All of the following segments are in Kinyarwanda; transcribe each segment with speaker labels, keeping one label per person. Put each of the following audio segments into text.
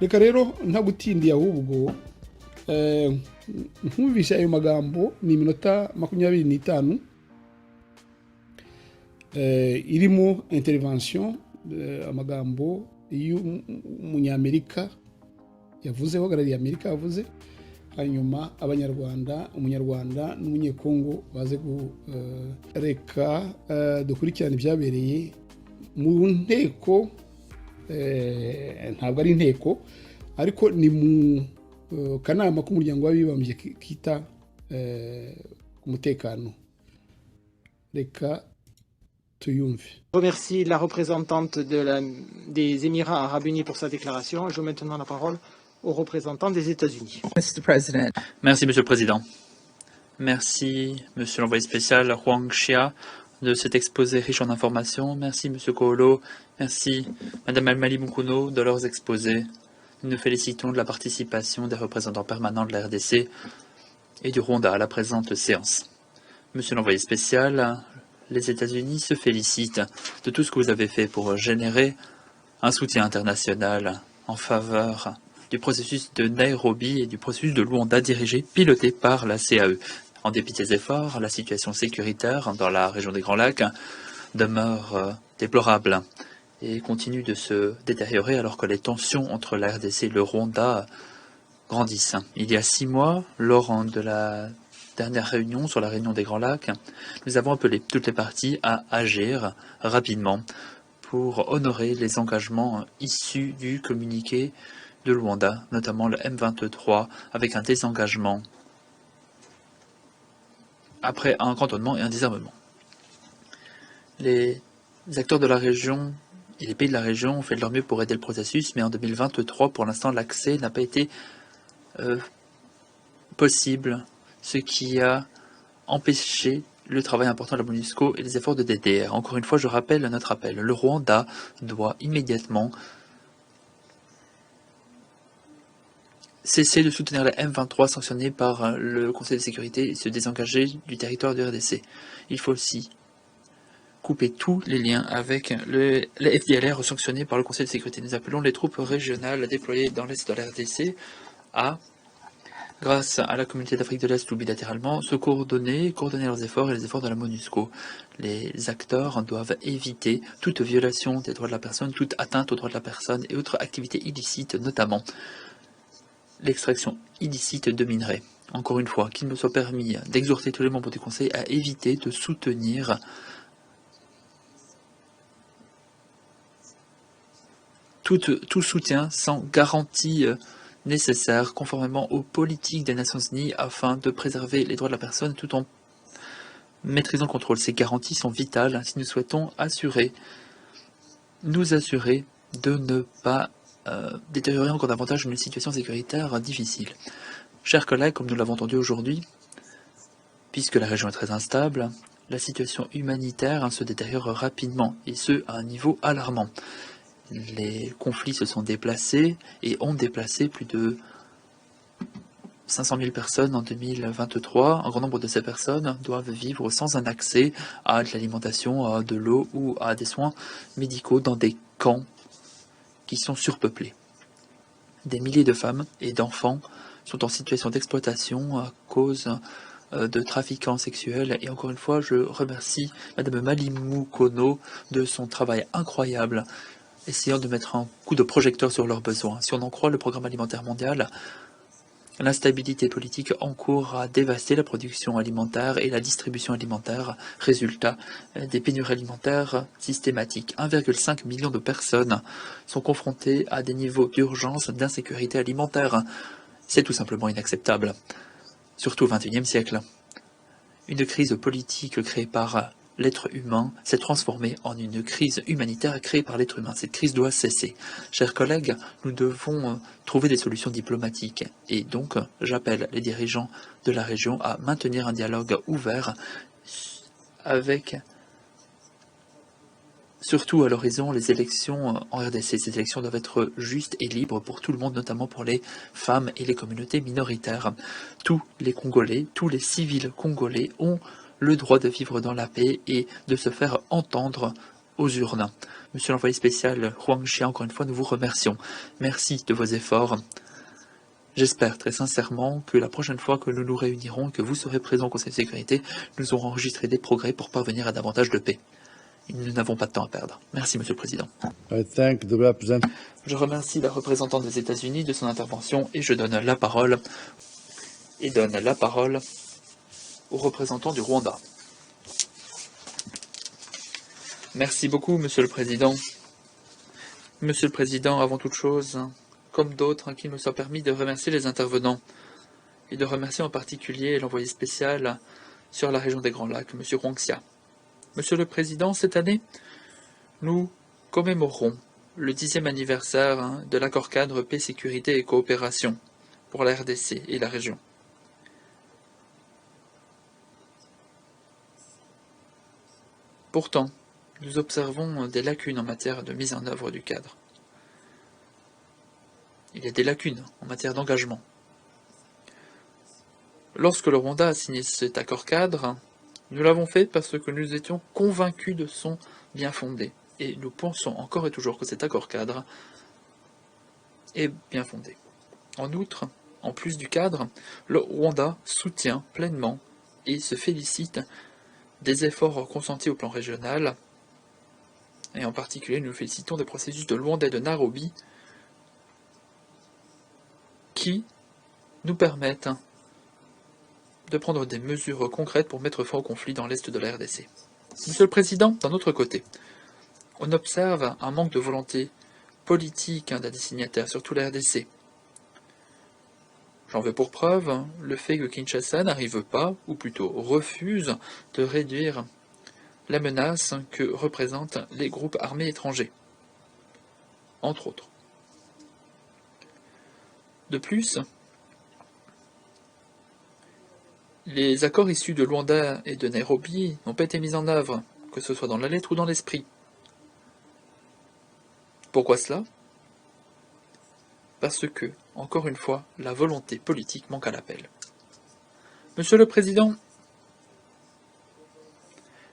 Speaker 1: reka rero ntagutindiye ahubwo nkumvisha ayo magambo ni iminota 25 irimo intervention amagambo y'umunyamerika yavuze uhagarariye Amerika yavuze, hanyuma umunyarwanda n'umunyekongo baze reka dukurikirana ibyabereye mu nteko, ntabwo ari inteko ariko ni mu kanama k'umuryango w'abibumbye kita umutekano. Reka tuyumve.
Speaker 2: Remercie la représentante des Émirats Arabes Unis pour sa déclaration. Je donne maintenant la parole au représentant des États-Unis.
Speaker 3: Mr. President.
Speaker 4: Merci, Monsieur le Président. Merci, Monsieur l'envoyé spécial Huang Xia, de cet exposé riche en informations. Merci, Monsieur Koolo. Merci, Madame Almali Mukuno, de leurs exposés. Nous nous félicitons de la participation des représentants permanents de la RDC et du Rwanda à la présente séance. Monsieur l'envoyé spécial, les États-Unis se félicitent de tout ce que vous avez fait pour générer un soutien international en faveur du processus de Nairobi et du processus de Luanda piloté par la CAE. En dépit des efforts, la situation sécuritaire dans la région des Grands Lacs demeure déplorable et continue de se détériorer alors que les tensions entre la RDC et le Rwanda grandissent. Il y a 6 mois, lors de la dernière réunion sur la réunion des Grands Lacs, nous avons appelé toutes les parties à agir rapidement pour honorer les engagements issus du communiqué de Luanda, notamment le M23, avec un désengagement après un cantonnement et un désarmement. Les acteurs de la région et les pays de la région ont fait de leur mieux pour aider le processus, mais en 2023, pour l'instant, l'accès n'a pas été possible, ce qui a empêché le travail important de la MONUSCO et les efforts de DDR. Encore une fois, je rappelle notre appel. Le Rwanda doit immédiatement cesser de soutenir la M23 sanctionnée par le Conseil de sécurité et se désengager du territoire de RDC. Il faut aussi couper tous les liens avec les FDLR sanctionnés par le Conseil de sécurité. Nous appelons les troupes régionales déployées dans l'Est de la RDC à, grâce à la communauté d'Afrique de l'Est ou bilatéralement, se coordonner leurs efforts et les efforts de la MONUSCO. Les acteurs doivent éviter toute violation des droits de la personne, toute atteinte aux droits de la personne et autres activités illicites, notamment l'extraction illicite de minerais. Encore une fois, qu'il me soit permis d'exhorter tous les membres du Conseil à éviter de soutenir tout soutien sans garantie nécessaire, conformément aux politiques des Nations Unies, afin de préserver les droits de la personne tout en maîtrisant le contrôle. Ces garanties sont vitales si nous souhaitons nous assurer de ne pas détériorer encore davantage une situation sécuritaire difficile. Chers collègues, comme nous l'avons entendu aujourd'hui, puisque la région est très instable, la situation humanitaire se détériore rapidement, et ce, à un niveau alarmant. Les conflits se sont déplacés et ont déplacé plus de 500 000 personnes en 2023. Un grand nombre de ces personnes doivent vivre sans un accès à de l'alimentation, à de l'eau ou à des soins médicaux dans des camps qui sont surpeuplés. Des milliers de femmes et d'enfants sont en situation d'exploitation à cause de trafiquants sexuels. Et encore une fois, je remercie Madame Malimou Kono de son travail incroyable, essayant de mettre un coup de projecteur sur leurs besoins. Si on en croit le Programme alimentaire mondial, l'instabilité politique encourt à dévaster la production alimentaire et la distribution alimentaire, résultat des pénuries alimentaires systématiques. 1,5 million de personnes sont confrontées à des niveaux d'urgence d'insécurité alimentaire. C'est tout simplement inacceptable, surtout au XXIe siècle. Une crise politique créée par l'être humain s'est transformée en une crise humanitaire créée par l'être humain. Cette crise doit cesser. Chers collègues, nous devons trouver des solutions diplomatiques. Et donc, j'appelle les dirigeants de la région à maintenir un dialogue ouvert avec, surtout à l'horizon, les élections en RDC. Ces élections doivent être justes et libres pour tout le monde, notamment pour les femmes et les communautés minoritaires. Tous les Congolais, tous les civils congolais ont le droit de vivre dans la paix et de se faire entendre aux urnes. Monsieur l'envoyé spécial Huang Xia, encore une fois, nous vous remercions. Merci de vos efforts. J'espère très sincèrement que la prochaine fois que nous nous réunirons et que vous serez présents au Conseil de sécurité, nous aurons enregistré des progrès pour parvenir à davantage de paix. Nous n'avons pas de temps à perdre. Merci, Monsieur le Président. Je remercie la représentante des États-Unis de son intervention et je donne la parole au représentant du Rwanda. Merci beaucoup, Monsieur le Président. Monsieur le Président, avant toute chose, comme d'autres, qu'il me soit permis de remercier les intervenants et de remercier en particulier l'envoyé spécial sur la région des Grands Lacs, M. Huang Xia. Monsieur le Président, cette année, nous commémorons le 10e anniversaire de l'accord cadre paix, sécurité et coopération pour la RDC et la région. Pourtant, nous observons des lacunes en matière de mise en œuvre du cadre. Il y a des lacunes en matière d'engagement. Lorsque le Rwanda a signé cet accord cadre, nous l'avons fait parce que nous étions convaincus de son bien-fondé. Et nous pensons encore et toujours que cet accord cadre est bien fondé. En outre, en plus du cadre, le Rwanda soutient pleinement et se félicite des efforts consentis au plan régional, et en particulier nous félicitons des processus de Luanda et de Nairobi qui nous permettent de prendre des mesures concrètes pour mettre fin au conflit dans l'est de la RDC. Monsieur le Président, d'un autre côté, on observe un manque de volonté politique d'un des signataires, surtout la RDC. J'en veux pour preuve le fait que Kinshasa n'arrive pas, ou plutôt refuse, de réduire la menace que représentent les groupes armés étrangers, entre autres. De plus, les accords issus de Luanda et de Nairobi n'ont pas été mis en œuvre, que ce soit dans la lettre ou dans l'esprit. Pourquoi cela? Parce que, encore une fois, la volonté politique manque à l'appel. Monsieur le Président,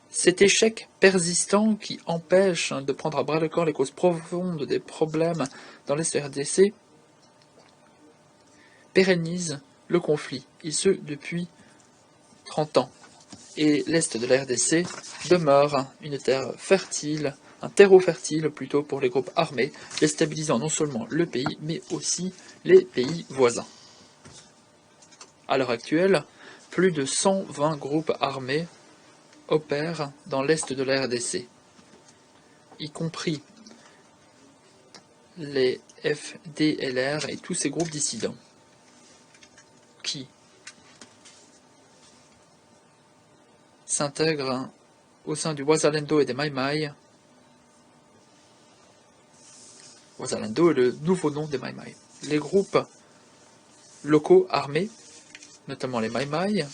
Speaker 4: cet échec persistant qui empêche de prendre à bras-le-corps les causes profondes des problèmes dans l'Est RDC pérennise le conflit, et ce depuis 30 ans. Et l'Est de la RDC demeure une terre fertile, un terreau fertile plutôt pour les groupes armés, déstabilisant non seulement le pays, mais aussi les pays voisins. À l'heure actuelle, plus de 120 groupes armés opèrent dans l'est de la RDC, y compris les FDLR et tous ces groupes dissidents, qui s'intègrent au sein du Wazalendo et des Mai Mai. Wazalendo est le nouveau nom des Mai Mai. Les groupes locaux armés, notamment les Mai Mai,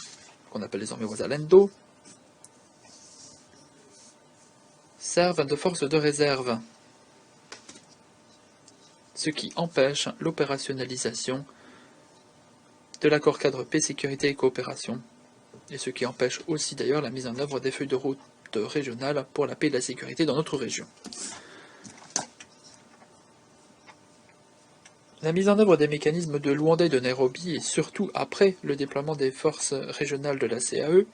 Speaker 4: qu'on appelle désormais Wazalendo, servent de force de réserve, ce qui empêche l'opérationnalisation de l'accord cadre paix, sécurité et coopération, et ce qui empêche aussi d'ailleurs la mise en œuvre des feuilles de route régionales pour la paix et la sécurité dans notre région. La mise en œuvre des mécanismes de Luanda et de Nairobi, et surtout après le déploiement des forces régionales de la CAE,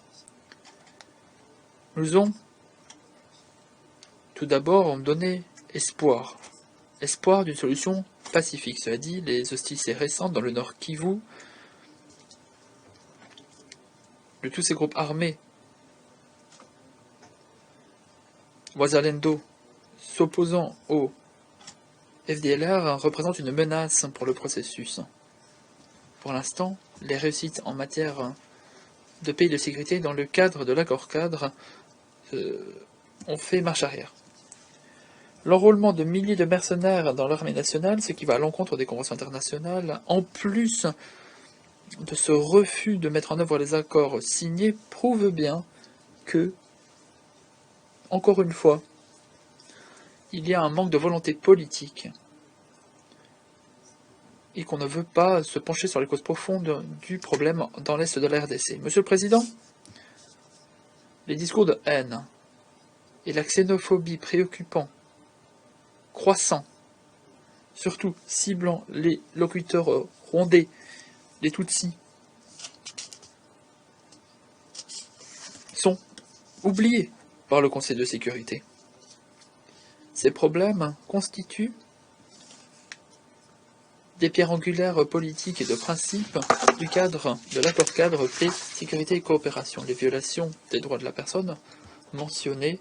Speaker 4: nous ont tout d'abord donné espoir. Espoir d'une solution pacifique. Cela dit, les hostilités récentes dans le nord Kivu, de tous ces groupes armés, Wazalendo, s'opposant au FDLR, représentent une menace pour le processus. Pour l'instant, les réussites en matière de paix et de sécurité dans le cadre de l'accord cadre ont fait marche arrière. L'enrôlement de milliers de mercenaires dans l'armée nationale, ce qui va à l'encontre des conventions internationales, en plus de ce refus de mettre en œuvre les accords signés, prouve bien que, encore une fois, il y a un manque de volonté politique et qu'on ne veut pas se pencher sur les causes profondes du problème dans l'est de la RDC. Monsieur le Président, les discours de haine et la xénophobie préoccupant, croissant, surtout ciblant les locuteurs rwandais, les Tutsis, sont oubliés par le Conseil de sécurité. Ces problèmes constituent des pierres angulaires politiques et de principe du cadre de l'accord-cadre paix, sécurité et coopération. Les violations des droits de la personne mentionnées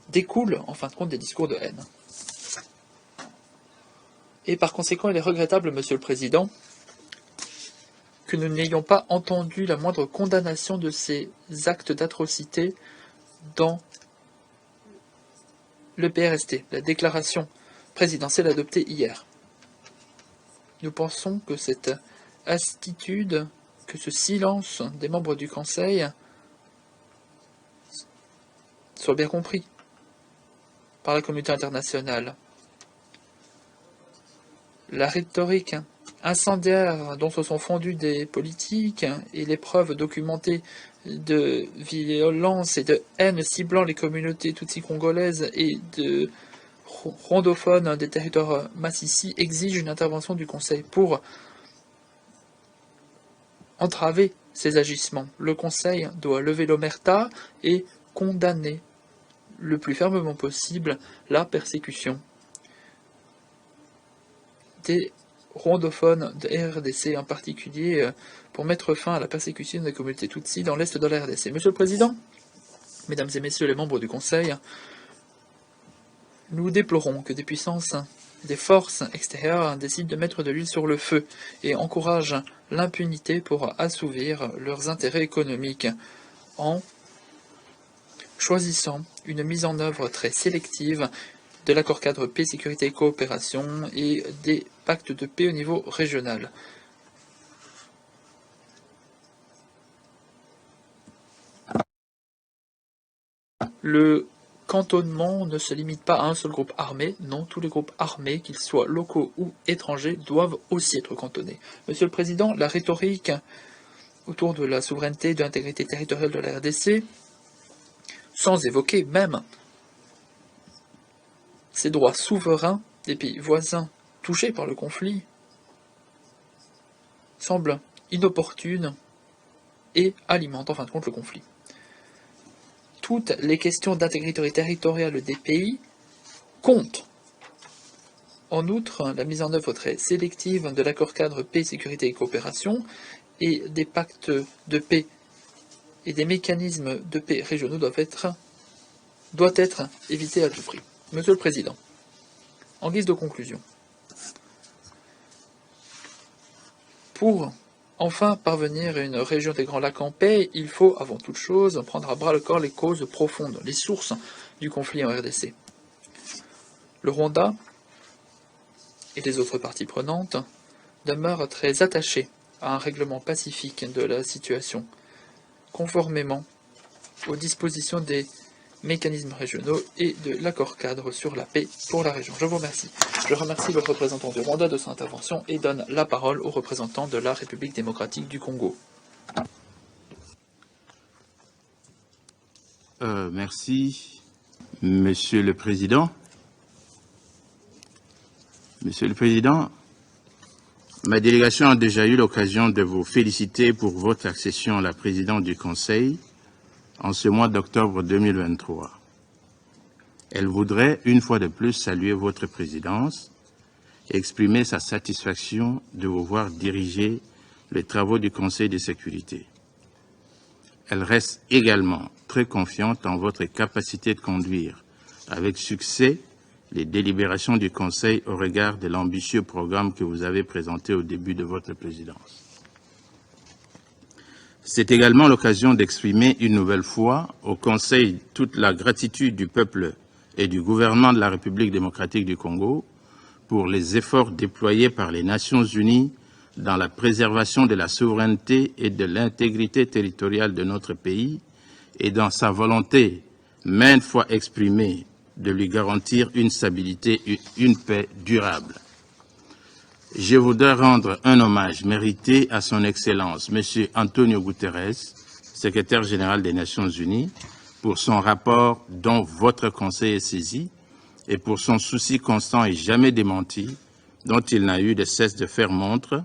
Speaker 4: découlent en fin de compte des discours de haine. Et par conséquent, il est regrettable, Monsieur le Président, que nous n'ayons pas entendu la moindre condamnation de ces actes d'atrocité dans le PRST, la déclaration présidentielle adoptée hier. Nous pensons que cette attitude, que ce silence des membres du Conseil soit bien compris par la communauté internationale. La rhétorique incendiaire dont se sont fondus des politiques et les preuves documentées de violence et de haine ciblant les communautés tutsi congolaises et de rwandophones des territoires massissi exigent une intervention du Conseil pour entraver ces agissements. Le Conseil doit lever l'omerta et condamner le plus fermement possible la persécution des rwandophones de RDC, en particulier pour mettre fin à la persécution des communautés Tutsi dans l'est de la RDC. Monsieur le Président, Mesdames et Messieurs les membres du Conseil, nous déplorons que des puissances, des forces extérieures décident de mettre de l'huile sur le feu et encouragent l'impunité pour assouvir leurs intérêts économiques en choisissant une mise en œuvre très sélective de l'accord-cadre paix, sécurité et coopération et des pactes de paix au niveau régional. Le cantonnement ne se limite pas à un seul groupe armé. Non, tous les groupes armés, qu'ils soient locaux ou étrangers, doivent aussi être cantonnés. Monsieur le Président, la rhétorique autour de la souveraineté et de l'intégrité territoriale de la RDC, sans évoquer même ces droits souverains des pays voisins touchés par le conflit, semble inopportune et alimente en fin de compte le conflit. Toutes les questions d'intégrité territoriale des pays comptent. En outre, la mise en œuvre très sélective de l'accord-cadre paix, sécurité et coopération et des pactes de paix et des mécanismes de paix régionaux doit être évitée à tout prix. Monsieur le Président, en guise de conclusion, pour enfin parvenir à une région des Grands Lacs en paix, il faut avant toute chose prendre à bras le corps les causes profondes, les sources du conflit en RDC. Le Rwanda et les autres parties prenantes demeurent très attachés à un règlement pacifique de la situation, conformément aux dispositions des mécanismes régionaux et de l'accord-cadre sur la paix pour la région. Je vous remercie. Je remercie le représentant du Rwanda de son intervention et donne la parole au représentant de la République démocratique du Congo.
Speaker 3: Merci, Monsieur le Président. Monsieur le Président, ma délégation a déjà eu l'occasion de vous féliciter pour votre accession à la présidence du Conseil en ce mois d'octobre 2023. Elle voudrait, une fois de plus, saluer votre présidence et exprimer sa satisfaction de vous voir diriger les travaux du Conseil de sécurité. Elle reste également très confiante en votre capacité de conduire avec succès les délibérations du Conseil au regard de l'ambitieux programme que vous avez présenté au début de votre présidence. C'est également l'occasion d'exprimer une nouvelle fois au Conseil toute la gratitude du peuple et du gouvernement de la République démocratique du Congo pour les efforts déployés par les Nations unies dans la préservation de la souveraineté et de l'intégrité territoriale de notre pays et dans sa volonté, maintes fois exprimée, de lui garantir une stabilité et une paix durable. Je voudrais rendre un hommage mérité à son Excellence, M. Antonio Guterres, secrétaire général des Nations Unies, pour son rapport dont votre Conseil est saisi et pour son souci constant et jamais démenti dont il n'a eu de cesse de faire montre,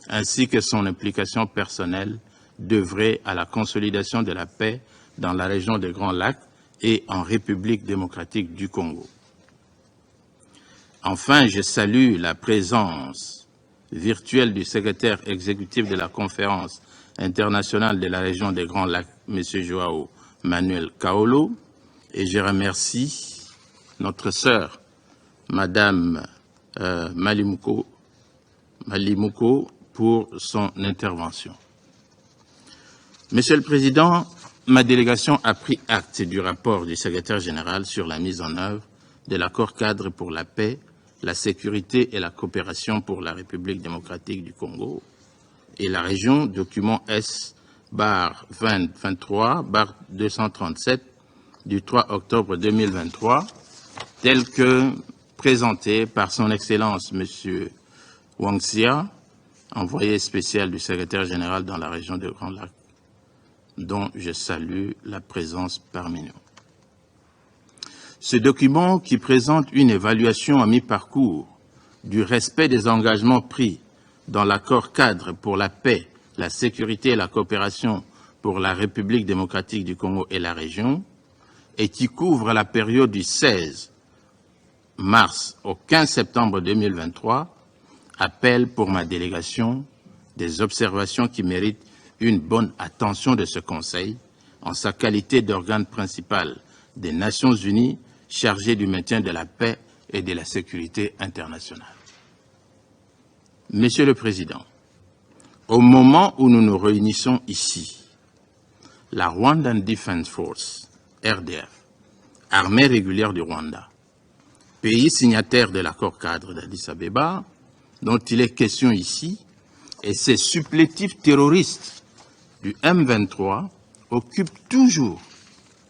Speaker 3: ainsi que son implication personnelle d'œuvrer à la consolidation de la paix dans la région des Grands Lacs et en République démocratique du Congo. Enfin, je salue la présence virtuelle du secrétaire exécutif de la Conférence internationale de la région des Grands Lacs, M. Joao Manuel Kaolo, et je remercie notre sœur, Madame Malimuko, pour son intervention. Monsieur le Président, ma délégation a pris acte du rapport du secrétaire général sur la mise en œuvre de l'accord cadre pour la paix, la sécurité et la coopération pour la République démocratique du Congo et la région, document S-2023-237 du 3 octobre 2023, tel que présenté par son Excellence M. Wang Xia, envoyé spécial du secrétaire général dans la région des Grands Lacs, dont je salue la présence parmi nous. Ce document, qui présente une évaluation à mi-parcours du respect des engagements pris dans l'accord cadre pour la paix, la sécurité et la coopération pour la République démocratique du Congo et la région, et qui couvre la période du 16 mars au 15 septembre 2023, appelle pour ma délégation des observations qui méritent une bonne attention de ce Conseil en sa qualité d'organe principal des Nations Unies chargé du maintien de la paix et de la sécurité internationale. Monsieur le Président, au moment où nous nous réunissons ici, la Rwandan Defense Force, RDF, armée régulière du Rwanda, pays signataire de l'accord cadre d'Addis Abeba, dont il est question ici, et ses supplétifs terroristes du M23 occupent toujours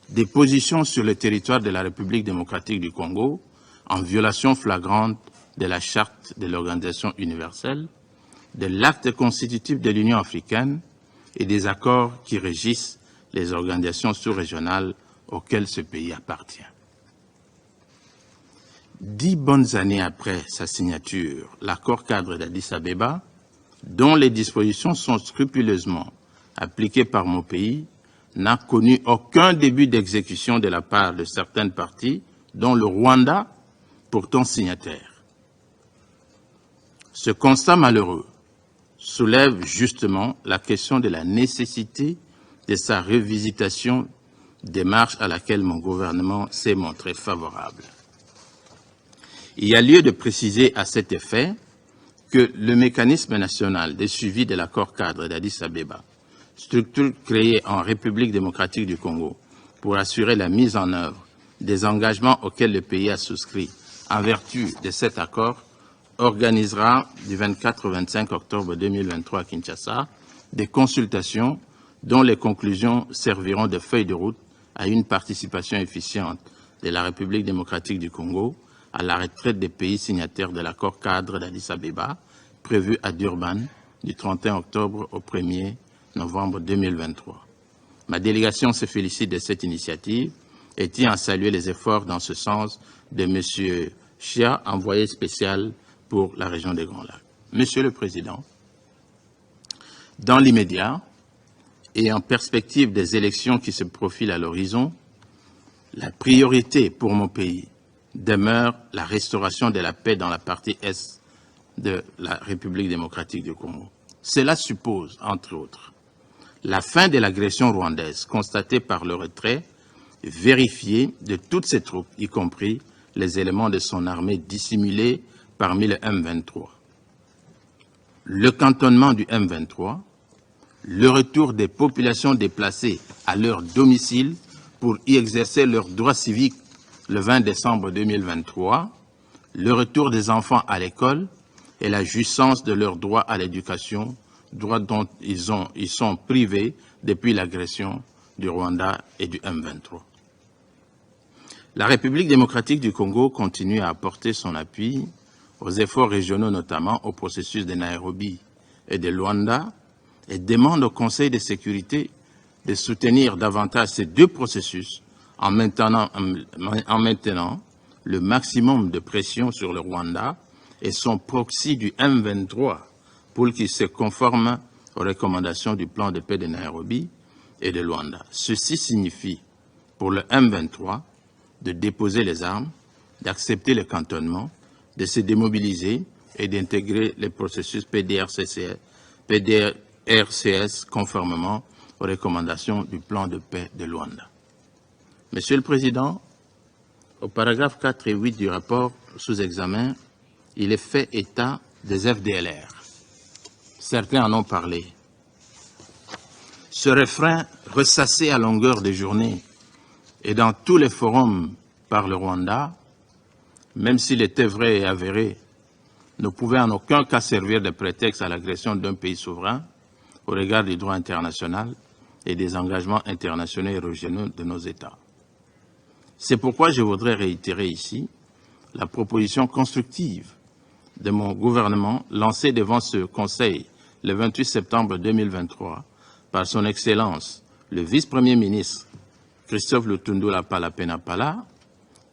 Speaker 3: des positions sur le territoire de la République démocratique du Congo en violation flagrante de la Charte de l'Organisation universelle, de l'acte constitutif de l'Union africaine et des accords qui régissent les organisations sous-régionales auxquelles ce pays appartient. 10 bonnes années après sa signature, l'accord cadre d'Addis Abeba, dont les dispositions sont scrupuleusement appliquées par mon pays, n'a connu aucun début d'exécution de la part de certaines parties, dont le Rwanda, pourtant signataire. Ce constat malheureux soulève justement la question de la nécessité de sa revisitation, démarche à laquelle mon gouvernement s'est montré favorable. Il y a lieu de préciser à cet effet que le mécanisme national de suivi de l'accord cadre d'Addis Abeba, structure créée en République démocratique du Congo pour assurer la mise en œuvre des engagements auxquels le pays a souscrit en vertu de cet accord, organisera du 24 au 25 octobre 2023 à Kinshasa des consultations dont les conclusions serviront de feuille de route à une participation efficiente de la République démocratique du Congo à la retraite des pays signataires de l'accord cadre d'Addis Abeba, prévu à Durban du 31 octobre au 1er novembre 2023. Ma délégation se félicite de cette initiative et tient à saluer les efforts dans ce sens de M. Chia, envoyé spécial pour la région des Grands Lacs. Monsieur le Président, dans l'immédiat et en perspective des élections qui se profilent à l'horizon, la priorité pour mon pays demeure la restauration de la paix dans la partie est de la République démocratique du Congo. Cela suppose, entre autres, la fin de l'agression rwandaise constatée par le retrait vérifié de toutes ses troupes, y compris les éléments de son armée dissimulés parmi le M23. Le cantonnement du M23, le retour des populations déplacées à leur domicile pour y exercer leurs droits civiques le 20 décembre 2023, le retour des enfants à l'école et la jouissance de leurs droits à l'éducation, droits dont ils sont privés depuis l'agression du Rwanda et du M23. La République démocratique du Congo continue à apporter son appui aux efforts régionaux, notamment au processus de Nairobi et de Luanda, et demande au Conseil de sécurité de soutenir davantage ces deux processus en maintenant le maximum de pression sur le Rwanda et son proxy du M23 pour qu'il se conforme aux recommandations du plan de paix de Nairobi et de Luanda. Ceci signifie pour le M23 de déposer les armes, d'accepter le cantonnement, de se démobiliser et d'intégrer les processus PDRCS conformément aux recommandations du plan de paix de Luanda. Monsieur le Président, au paragraphe 4 et 8 du rapport sous examen, il est fait état des FDLR. Certains en ont parlé. Ce refrain ressassé à longueur de journée et dans tous les forums par le Rwanda, même s'il était vrai et avéré, ne pouvait en aucun cas servir de prétexte à l'agression d'un pays souverain au regard du droit international et des engagements internationaux et régionaux de nos États. C'est pourquoi je voudrais réitérer ici la proposition constructive de mon gouvernement lancée devant ce Conseil le 28 septembre 2023 par son Excellence le vice-premier ministre Christophe Lutundula Palapenapala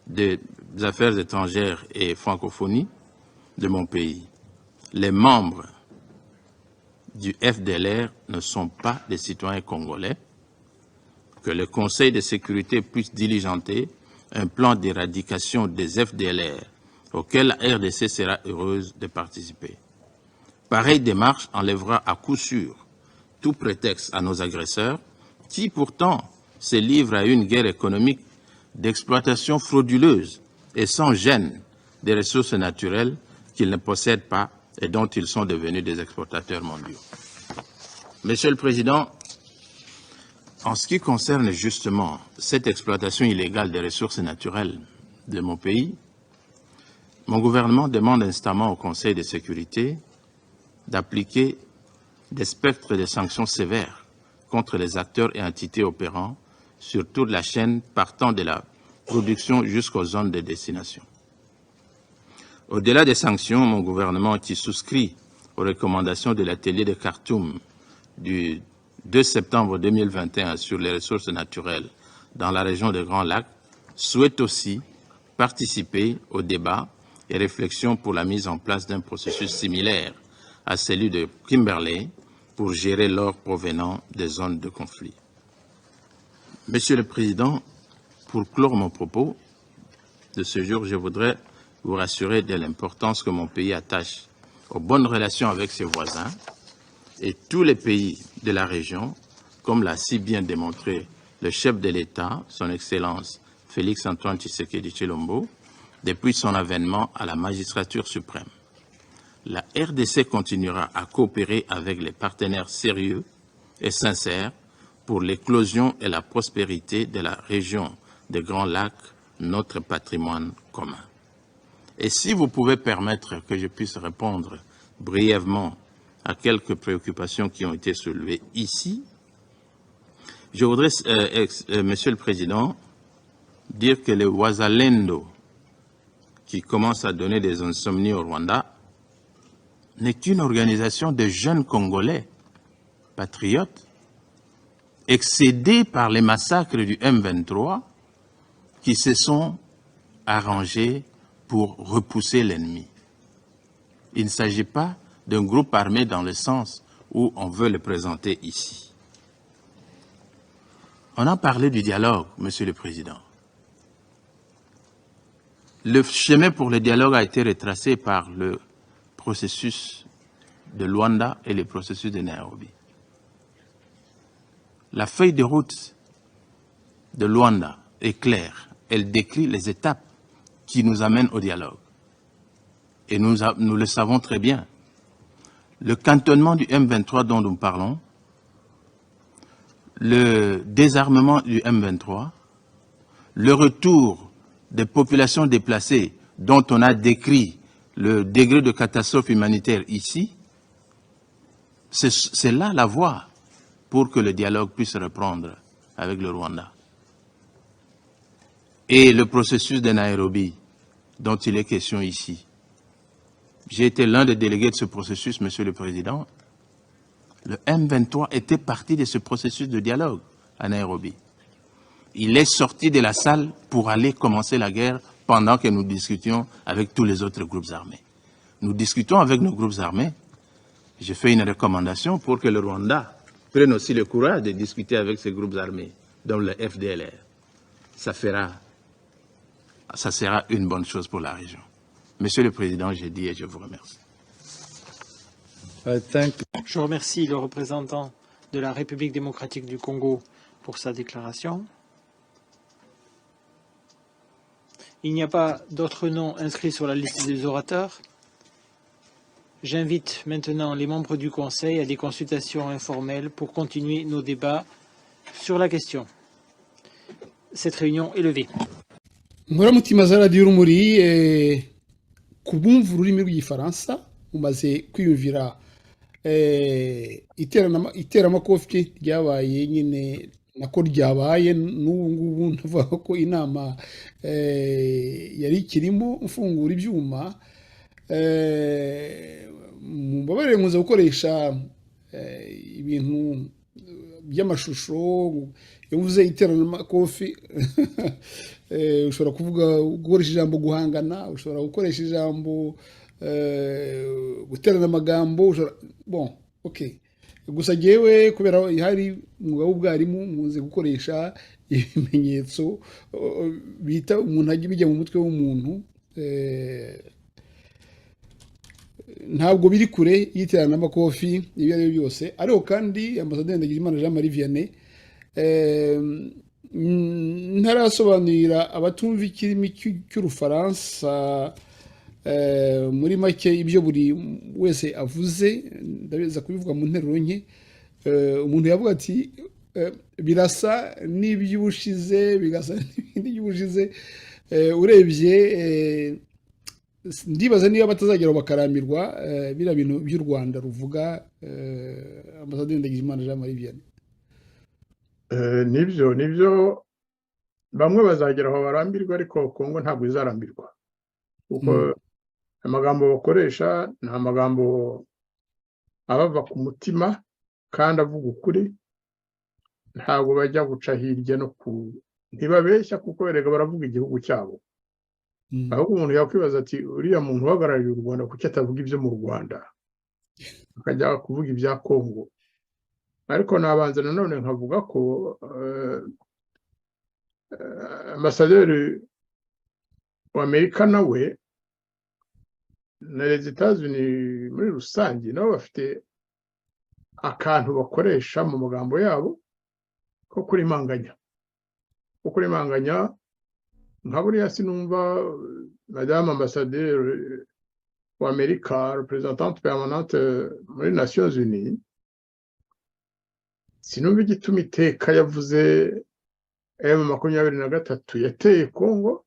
Speaker 3: des Affaires étrangères et francophonie de mon pays. Les membres du FDLR ne sont pas des citoyens congolais, que le Conseil de sécurité puisse diligenter un plan d'éradication des FDLR auquel la RDC sera heureuse de participer. Pareille démarche enlèvera à coup sûr tout prétexte à nos agresseurs qui pourtant se livrent à une guerre économique d'exploitation frauduleuse et sans gêne des ressources naturelles qu'ils ne possèdent pas et dont ils sont devenus des exportateurs mondiaux. Monsieur le Président, en ce qui concerne justement cette exploitation illégale des ressources naturelles de mon pays, mon gouvernement demande instamment au Conseil de sécurité d'appliquer des spectres de sanctions sévères contre les acteurs et entités opérant sur toute la chaîne partant de la production jusqu'aux zones de destination. Au-delà des sanctions, mon gouvernement, qui souscrit aux recommandations de l'atelier de Khartoum du 2 septembre 2021 sur les ressources naturelles dans la région des Grands Lacs, souhaite aussi participer au débat et réflexions pour la mise en place d'un processus similaire à celui de Kimberley pour gérer l'or provenant des zones de conflit. Monsieur le Président, pour clore mon propos de ce jour, je voudrais vous rassurer de l'importance que mon pays attache aux bonnes relations avec ses voisins et tous les pays de la région, comme l'a si bien démontré le chef de l'État, son Excellence Félix-Antoine Tshisekedi Tshilombo, depuis son avènement à la magistrature suprême. La RDC continuera à coopérer avec les partenaires sérieux et sincères pour l'éclosion et la prospérité de la région des Grands Lacs, notre patrimoine commun. Et si vous pouvez permettre que je puisse répondre brièvement à quelques préoccupations qui ont été soulevées ici, je voudrais, Monsieur le Président, dire que le Wazalendo, qui commence à donner des insomnies au Rwanda, n'est qu'une organisation de jeunes Congolais, patriotes, excédés par les massacres du M23, qui se sont arrangés pour repousser l'ennemi. Il ne s'agit pas d'un groupe armé dans le sens où on veut le présenter ici. On a parlé du dialogue, Monsieur le Président. Le chemin pour le dialogue a été retracé par le processus de Luanda et le processus de Nairobi. La feuille de route de Luanda est claire. Elle décrit les étapes qui nous amènent au dialogue. Et nous le savons très bien. Le cantonnement du M23 dont nous parlons, le désarmement du M23, le retour des populations déplacées dont on a décrit le degré de catastrophe humanitaire ici, c'est là la voie pour que le dialogue puisse reprendre avec le Rwanda. Et le processus de Nairobi, dont il est question ici. J'ai été l'un des délégués de ce processus, Monsieur le Président. Le M23 était parti de ce processus de dialogue à Nairobi. Il est sorti de la salle pour aller commencer la guerre pendant que nous discutions avec tous les autres groupes armés. Nous discutons avec nos groupes armés. Je fais une recommandation pour que le Rwanda prenne aussi le courage de discuter avec ces groupes armés, dont le FDLR. Ça sera une bonne chose pour la région. Monsieur le Président, j'ai dit et je vous remercie.
Speaker 2: Je remercie le représentant de la République démocratique du Congo pour sa déclaration. Il n'y a pas d'autres noms inscrits sur la liste des orateurs. J'invite maintenant les membres du Conseil à des consultations informelles pour continuer nos débats sur la question. Cette réunion est levée.
Speaker 1: Mutima za radiyo urumuri kubumva ururimi rw'igifaransa umaze kwiyumvira iteramakofi ryabaye nyine nako ryabaye n'ubu ngubu ndavuga ko inama yari ikirimo mfungura ibyuma mubabarire nkuze gukoresha ibintu by'amashusho iyo uvuze iteramakofi ushobora kuvuga gukoresha ijambo guhangana, ushobora gukoresha ijambo guterana amagambo, bon, okay. Gusa jewe kubera hari umwuga w'ubwarimu muze gukoresha ibimenyetso bita umuntu ajye bijya mu mutwe w'umuntu, ntabwo biri kure y'iterana amakofi ibyo ari byo byose. Ariko kandi Ambasaderi Ndagijimana Jean Marie Vianney ntarasobanurira abatumva ikirimi cy'urufaransa muri make ibyo buri wese avuze, ndabeza kubivuga mu nteruro nke. Umuntu yavuga ati birasa n'iby'ubushize, bigasa n'ibindi by'ubushize. Urebye ndibaza niba batazagera bakarambirwa biriya bintu by'u Rwanda ruvuga. Ambasaderi Ndagijimana Jean Marie Vianney.
Speaker 5: Nibyo bamwe bazagera aho barambirwa, ariko Kongo ntabwo izarambirwa kuko amagambo bakoresha ni amagambo abava ku mutima kandi avuga ukuri, ntabwo bajya guca hirya no ntibabeshya kuko berega baravuga igihugu cyabo. Ahubwo umuntu yakwibaza ati uriya muntu uhagarariye u Rwanda kuki atavuga ibyo mu Rwanda akajya kuvuga ibya Kongo? Ariko nabanza nanone nkavuga ko ambasaderi w'Amerika nawe na les États-Unis muri rusange nabo bafite akantu bakoresha mu magambo yabo ko kurimanganya. Nka buriya sinumva madame ambasaderi w'Amerika, représentante permanente muri Nations Unies, sinumva igituma iteka yavuze M23 yateye Kongo,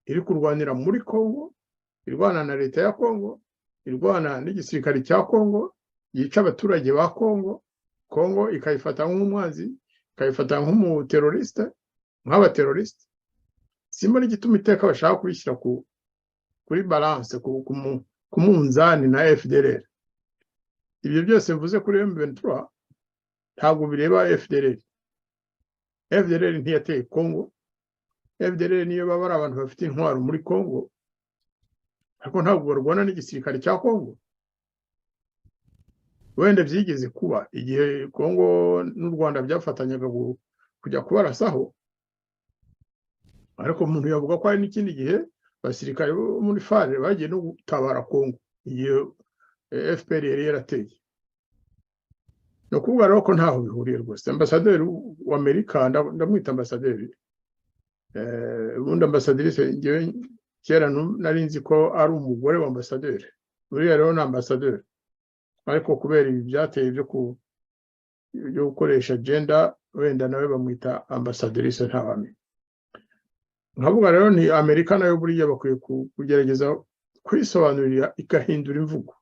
Speaker 5: iri kurwanira muri Kongo, irwana na leta ya Kongo, irwana n'igisirikare cya Kongo, yica abaturage ba Kongo, Kongo ikayifata nk'umwanzi, ikayifata nk'umuteroriste, nk'abateroriste. Simbona igituma iteka bashaka kubishyira kuri balance, ku munzani na FDLR. Ibyo byose mvuze kuri M23 ntabwo bireba FDLR. FDLR ntiyateye Kongo. FDLR niyo baba ari abantu bafite intwaro muri Kongo, ariko ntabwo barwana n'igisirikare cya Kongo. Wenda byigeze kuba igihe Kongo n'u Rwanda byafatanyaga kujya kubarasaho, ariko umuntu yavuga ko hari n'ikindi gihe abasirikare bo muri FARC bagiye no gutabara Kongo igihe FPR yari yarateye. No kuvuga rero ko ntaho bihuriye rwose. Ambasaderi w'Amerika ndamwita ambasaderi, ubundi ambasaderi ngewe kera nari nzi ko ari umugore w'ambasaderi, buriya rero ni ambasaderi, ariko kubera ibi byateye byo gukoresha gender wenda nawe bamwita ambasaderice ntabame. Nkavuga rero ni Amerika nayo buriya bakwiye kugerageza kwisobanurira ikahindura imvugo,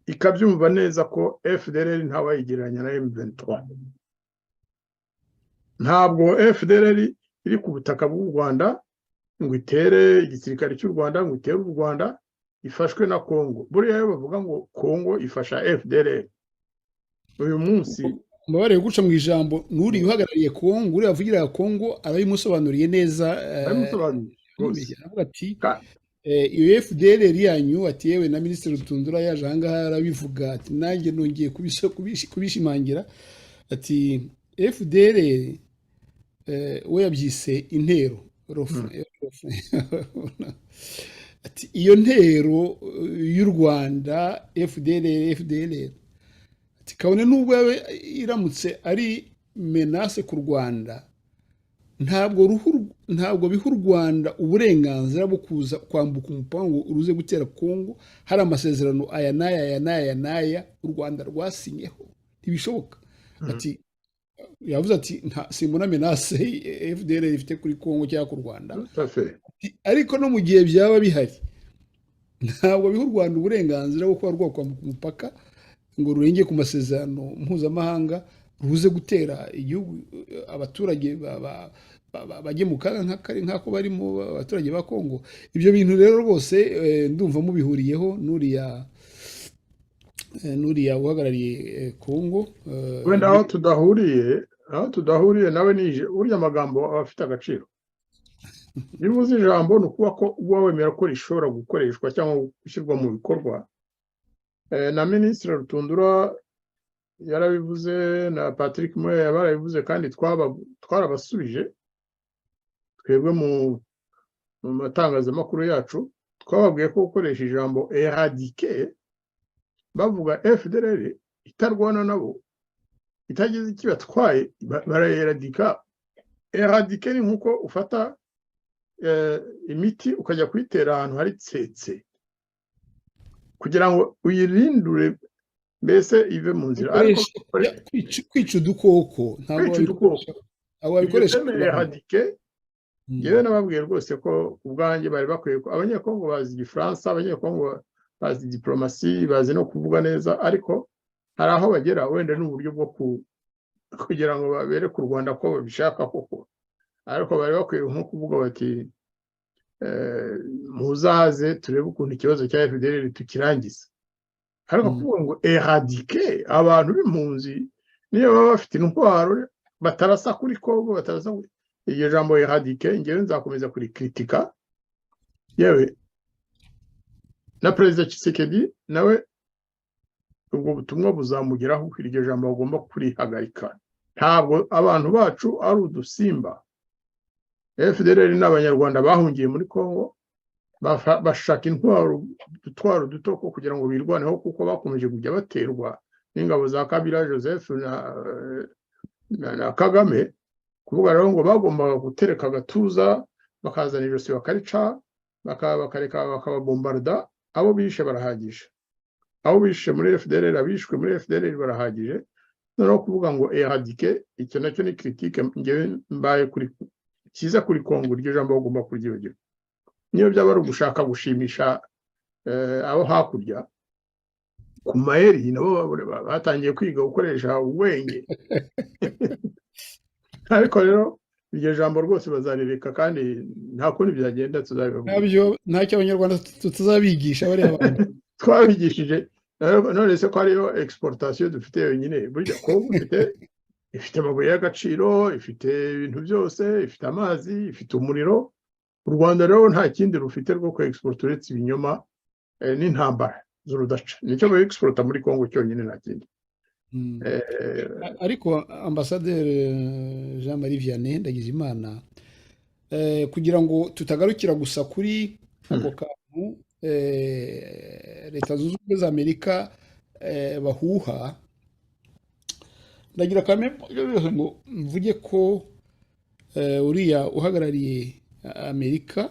Speaker 5: ikabyumva neza ko FDLR ntawayigereranya na M23. Ntabwo FDLR iri ku butaka bw'u Rwanda ngo itere igisirikare cy'u Rwanda, ngo itere u Rwanda, ifashwe na Kongo. Buriya yo bavuga ngo Kongo ifasha FDLR. Uyu munsi
Speaker 1: mbabarire guca mu ijambo n'uriya uhagarariye Kongo uriya avugira Kongo arabimusobanuriye neza
Speaker 5: babimusobanuriye rwose
Speaker 1: aravuga ati
Speaker 5: Ka-
Speaker 1: iyo FDLR yanyu ati yewe na Minisitiri Rutundura yaje aha ngaha arabivuga ati nanjye nongeye kubishimangira ati FDLR we yabyise intero ati iyo ntero y'u Rwanda FDLR ati kabone n'ubwo yawe iramutse ari menace ku Rwanda ntabwo biha u Rwanda uburenganzira bwo kuza kwambuka umupaka ngo uruze gutera Kongo hari amasezerano aya n'aya u Rwanda rwasinyeho ntibishoboka ati yavuze ati simbona menace FDLR ifite kuri Kongo cyangwa ku Rwanda ariko no mu gihe byaba bihari ntabwo biha u Rwanda uburenganzira bwo kuba rwakwambuka umupaka ngo rurenge ku masezerano mpuzamahanga ruze gutera igihugu abaturage bajye mu kaga nk'ako barimo abaturage ba Kongo. Ibyo bintu rero rwose ndumva mubihuriyeho n'uriya uhagarariye Kongo.
Speaker 5: Wenda aho tudahuriye nawe nije urya amagambo aba afite agaciro. Niba uzi ijambo ni ukuba ko uba wemera ko rishobora gukoreshwa cyangwa gushyirwa mu bikorwa. Na Minisitiri Rutundura yarabivuze na Patrick Moya barabivuze kandi twarabasubije twebwe mu matangazamakuru yacu twababwiye ko gukoresha ijambo éradiquer bavuga FDLR itarwana nabo itagize icyo batwaye barayeradika. Éradiquer ni nkuko ufata imiti ukajya kuyitera ahantu hari tsetse kugira ngo uyirindure mbese ive mu nzira
Speaker 1: kwica udukoko ntabwo babikoresha
Speaker 5: éradiquer. Yewe nababwiye rwose ko ubwanjye bari bakwiye ko abanyekongo bazi igifaransa, abanyekongo bazi diplomasi, bazi no kuvuga neza, ariko hari aho bagera wenda n'uburyo bwo kugira ngo babere ku Rwanda ko babishaka koko, ariko bari bakwiye nko kuvuga bati muzaze turebe ukuntu ikibazo cya FDLR tukirangiza. Ariko kuvuga ngo éradiquer abantu b'impunzi niyo baba bafite intwaro batarasa kuri Kongo, batarasa iryo jambo éradiquer ngewe nzakomeza kurikritika. Yewe na Perezida Tshisekedi nawe ubwo butumwa buzamugeraho ko iryo jambo bagomba kurihagarika. Ntabwo abantu bacu ari udusimba. FDLR n'abanyarwanda bahungiye muri Kongo bashaka dutwaro duto kugira ngo birwaneho kuko bakomeje kujya baterwa n'ingabo za Kabila Joseph na Kagame. Kuvuga rero ngo bagombaga gutereka agatuza bakazana ijosi bakarica bakareka bakababombarda. Abo bishe barahagije, abo bishe muri FDLR abishwe muri FDLR barahagije. Noneho kuvuga ngo éradiquer icyo nacyo ni critique ngewe mbaye kuri kiza kuri Kongo. Iryo jambo bagomba kuryibagira. Niyo byaba ari ugushaka gushimisha abo hakurya ku mayeri nabo batangiye kwiga gukoresha ubwenge. Ariko rero iryo jambo rwose bazarireka kandi nta kundi byagenda tuzabibabwira.
Speaker 1: Nabyo ntacyo abanyarwanda tuzabigisha bari abantu
Speaker 5: twabigishije. None se ko ariyo exportation dufite yonyine, burya ko ifite amabuye y'agaciro, ifite ibintu byose, ifite amazi, ifite umuriro. U Rwanda rero nta kindi rufite rwo ku export uretse ibinyoma n'intambara z'urudaca. Nicyo ba exporta muri Kongo cyonyine nta kindi.
Speaker 1: Ariko Ambasaderi Jean Marie Vianney Ndagijimana, kugira ngo tutagarukira gusa kuri ako kantu Leta Zunze Ubumwe za Amerika bahuha, ndagira kamwe ngo mvuge ko uriya uhagarariye Amerika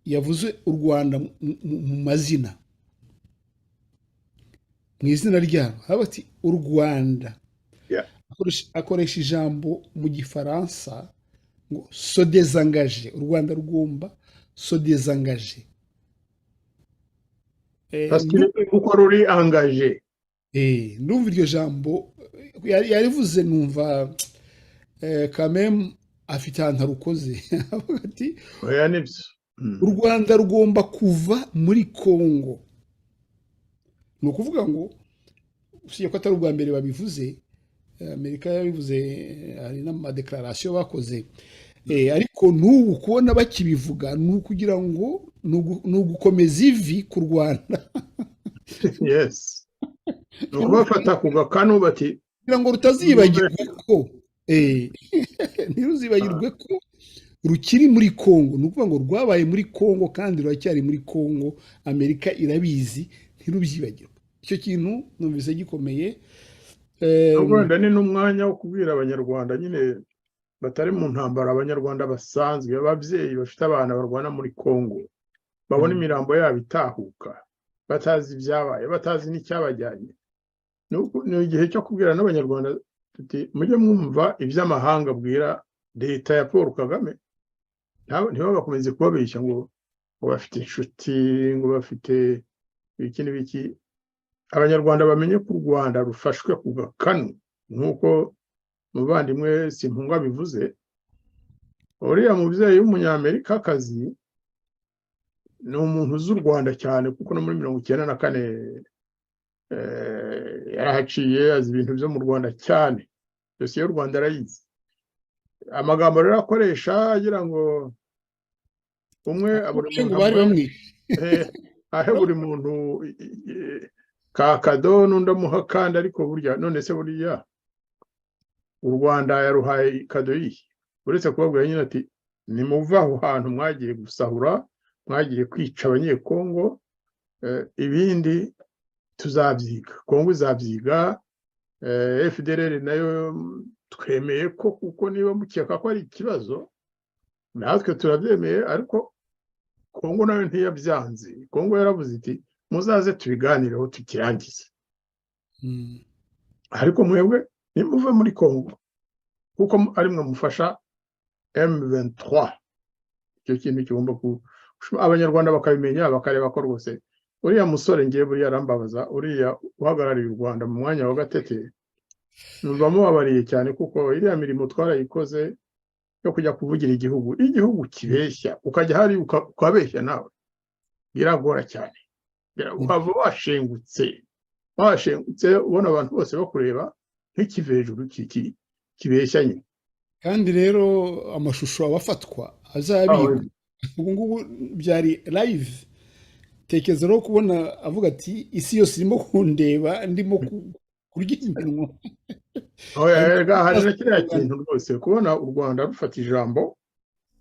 Speaker 1: yavuze u Rwanda mu mazina, mu izina ryabo haba ati u Rwanda, akoresha ijambo mu gifaransa ngo se désengager. U Rwanda rugomba se désengager
Speaker 5: kuko ruri engagé.
Speaker 1: Ndumva iryo jambo yarivuze numva kameme afite ahantu arukoze. Ati
Speaker 5: oya nibyo,
Speaker 1: u Rwanda rugomba kuva muri Kongo. Ni ukuvuga ngo usibye ko atari ubwa mbere babivuze, amerika yabivuze, hari n'amadekararasiyo bakoze. Ariko n'ubu kubona bakibivuga ni ukugira ngo ni ugukomeza ivi ku Rwanda
Speaker 5: yes ni ukubafata ku gakanu bati
Speaker 1: kugira ngo rutazibagirwa ko ntiruzibagirwe ko rukiri muri Kongo. Ni ukuvuga ngo rwabaye muri Kongo kandi ruracyari muri Kongo, amerika irabizi, ntirubyibagirwe. Icyo kintu numvise gikomeye.
Speaker 5: wenda ni n'umwanya wo kubwira abanyarwanda nyine batari mu ntambara, abanyarwanda basanzwe, ababyeyi bafite abana barwana muri Kongo, babona imirambo yabo itahuka, batazi ibyabaye, batazi n'icyabajyanye. Ni igihe cyo kubwira n'abanyarwanda tuti mujye mwumva iby'amahanga abwira leta ya Paul Kagame, ntibagakomeze kubabeshya ngo bafite inshuti, ngo bafite ibiki n'ibiki. Abanyarwanda bamenye ko u Rwanda rufashwe ku gakanu, nk'uko muvandimwe Simpunga bivuze. Uriya mubyeyi w'umunyamerikakazi ni umuntu uzi u Rwanda cyane, kuko no muri 1994 yarahaciye, azi ibintu byo mu Rwanda cyane, dosiye y'u Rwanda arayizi. Amagambo rero akoresha agira ngo umwe ahe buri muntu ka kado n'undi amuha kandi, ariko burya none se buriya u Rwanda yaruhaye kado yihe? Uretse kubabwira nyine ati nimuve aho hantu mwagiye gusahura, mwagiye kwica abanyekongo, ibindi tuzabyiga, Kongo izabyiga, FDLR nayo twemeye ko, kuko niba mukeka ko ari ikibazo natwe turabyemeye, ariko Kongo nayo ntiyabyanze. Kongo yaravuze iti muzaze tubiganireho tukirangize, ariko mwebwe nimuve muri Kongo kuko ari mwe mufasha M23. Icyo kintu kigomba abanyarwanda bakabimenya, bakareba ko rwose uriya musore ngiye buriya arambabaza, uriya uhagarariye u Rwanda mu mwanya wa Gatete, numva mubabariye cyane, kuko iriya mirimo twarayikoze yo kujya kuvugira igihugu kibeshya, ukajya hari ukabeshya nawe, biragora cyane. Ukava washengutse ubona abantu bose bakureba nk'ikive hejuru kibeshyanye.
Speaker 1: Kandi rero amashusho abafatwa azabikwa. Ubu ngubu byari live. Tekereza rero kubona avuga ati isi yose irimo kundeba, ndimo kurya iminwa.
Speaker 5: Hari na kiriya kintu rwose kubona u Rwanda rufata ijambo.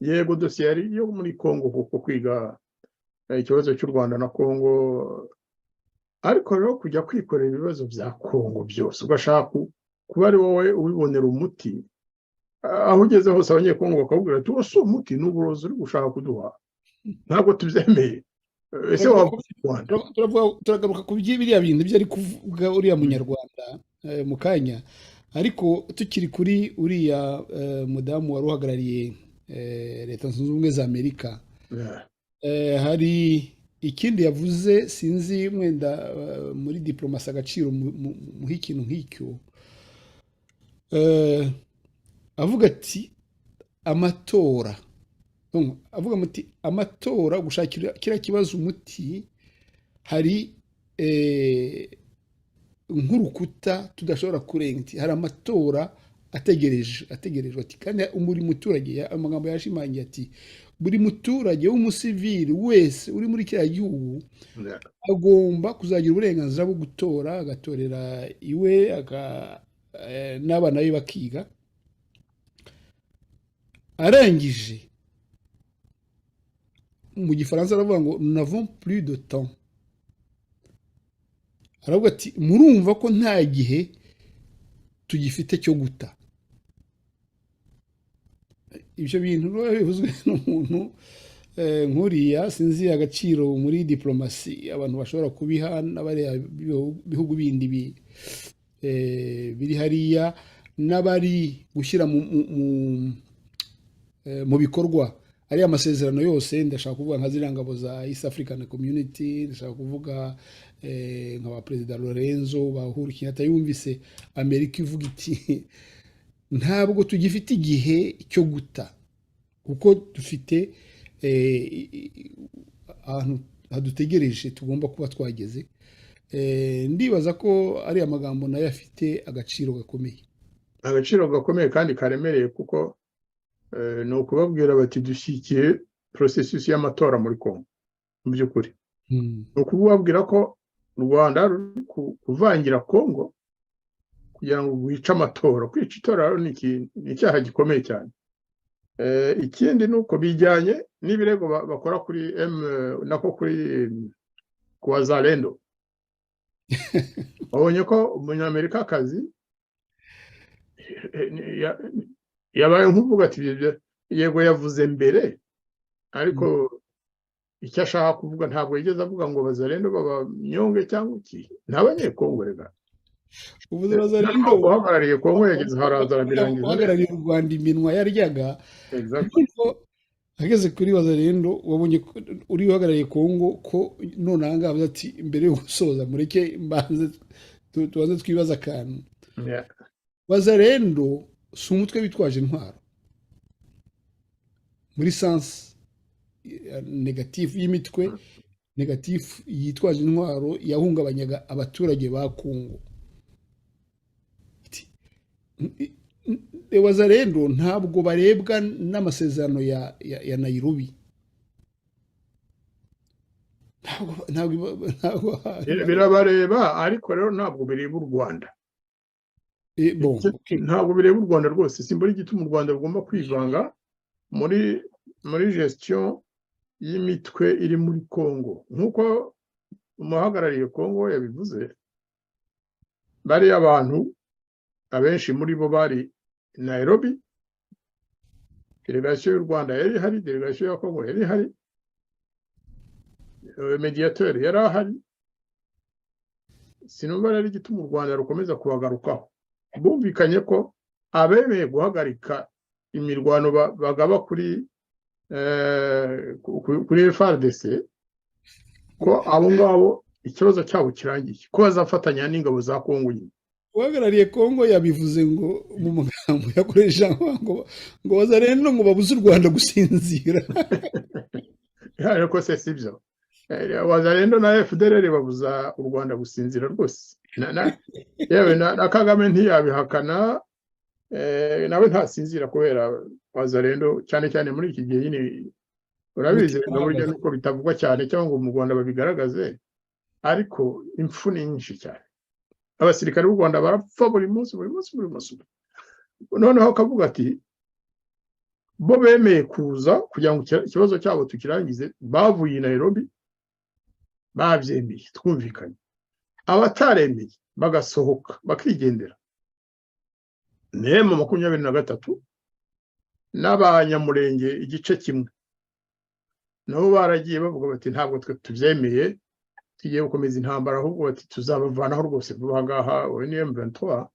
Speaker 5: Yego dosiye yari yo muri Kongo, kuko kwiga ikibazo cy'u Rwanda na Kongo, ariko rero kujya kwikorera ibibazo bya Kongo byose ugashaka kuba ari wowe ubibonera umuti, aho ugeze hose abanyekongo bakabwira ati uwo si umuti, ni uburozi uri gushaka kuduha, ntabwo tubyemeye. Ese
Speaker 1: turagaruka ku biriya bintu byo ari kuvuga uriya munyarwanda mu kanya, ariko tukiri kuri uriya mudamu wari uhagarariye leta zunze ubumwe za Amerika, hari ikindi yavuze, sinzi mwenda muri diplomasi agaciro muha ikintu nk'icyo, avuga ati amatora, avuga muti amatora, gushakira kiriya kibazo umuti, hari nk'urukuta tudashobora kurenga, hari amatora ategerejwe ati, kandi buri muturage, amagambo yashimangiye ati buri muturage w'umusivili wese uri muri kiriya gihugu agomba kuzagira uburenganzira bwo gutora, agatorera iwe, n'abana be bakiga. Arangije mu gifaransa aravuga ngo nous n'avons plus de temps. Aravuga ati murumva ko nta gihe tugifite cyo guta. Ibyo bintu bivuzwe n'umuntu nkuriya, sinzi agaciro muri diplomasi abantu bashobora kubiha n'abari bihugu bindi biri hariya, n'abari gushyira mu bikorwa ariya amasezerano yose. Ndashaka kuvuga nka ziriya ngabo za East African Community, ndashaka kuvuga nka ba Perezida Lorenzo, ba Uhuru Kenyatta. Yumvise Amerika ivuga iti ntabwo tugifite igihe cyo guta, kuko dufite ahantu hadutegereje tugomba kuba twageze. Ndibaza ko ariya magambo nayo afite agaciro gakomeye.
Speaker 5: agaciro gakomeye kandi karemereye kuko ni ukubabwira bati dushyigikiye processus y'amatora muri Congo mu by'ukuri ni ukubabwira ko u Rwanda ruri kuvangira Congo kugira ngo wice amatora. Kwica itora ni icyaha gikomeye cyane. Ikindi ni uko bijyanye n'ibirego bakora kuri nako kuri Wazalendo. Babonye ko umunyamerikakazi yabaye nk'uvuga ati yego yavuze mbere ariko icyo ashaka kuvuga ntabwo yigeze avuga ngo Wazalendo babanyonge cyangwa iki n'abanyekongo rega
Speaker 1: uvuze Wazalendo
Speaker 5: uhagarariye Kongo yageze haraza birangiza
Speaker 1: uhagarariye u Rwanda iminwa yaryaga ageze kuri Wazalendo wabonye uri uhagarariye Kongo ko none aha ngaha ati mbere yo gusoza mureke mbanze tubanze twibaza akantu. Wazalendo si umutwe bitwaje intwaro muri sansi negatifu y'imitwe negatifu yitwaje intwaro yahungabanyaga abaturage ba Kongo. Wazalendo ntabwo barebwa n'amasezerano ya Nairobi.
Speaker 5: Birabareba ariko rero ntabwo bireba u Rwanda. Ntabwo bireba u Rwanda rwose. Simbona igituma u Rwanda rugomba kwivanga muri gestion y'imitwe iri muri Congo nk'uko umuhagarariye Congo yabivuze. Bari abantu abenshi muri bo bari Nairobi, delegation y'u Rwanda yari hari, delegation ya Congo yari hari, mediateur yari ahari. Sinumva ari igituma u Rwanda rukomeza kubagarukaho. Bumvikanye ko abemeye guhagarika imirwano bagaba kuri FARDC ko abo ngabo ikibazo cyabo kirangiye ko bazafatanya n'ingabo za Kongo nyine.
Speaker 1: Uhagarariye Kongo yabivuze ngo mu magambo yakoresha ngo Wazalendo ngo babuze u Rwanda gusinzira.
Speaker 5: Ariko se sibyo. Wazalendo na FDLR babuza u Rwanda gusinzira rwose. Yewe na Kagame ntiyabihakana nawe ntasinzira kubera Wazalendo cyane cyane muri iki gihe nyine urabizi burya nuko bitavugwa cyane cyangwa ngo mu Rwanda babigaragaze ariko impfu ni nyinshi cyane. Abasirikare b'u Rwanda barapfa buri munsi. Noneho akavuga ati bo bemeye kuza kugira ngo ikibazo cyabo tukirangize bavuye i Nairobi babyemeye twumvikanye. Abataremeye bagasohoka bakigendera. Nemo 23 n'abanyamurenge igice kimwe nabo baragiye bavuga bati ntabwo twe tubyemeye tugiye gukomeza intambara ahubwo bati tuzabavanaho rwose vuba ngaha M23.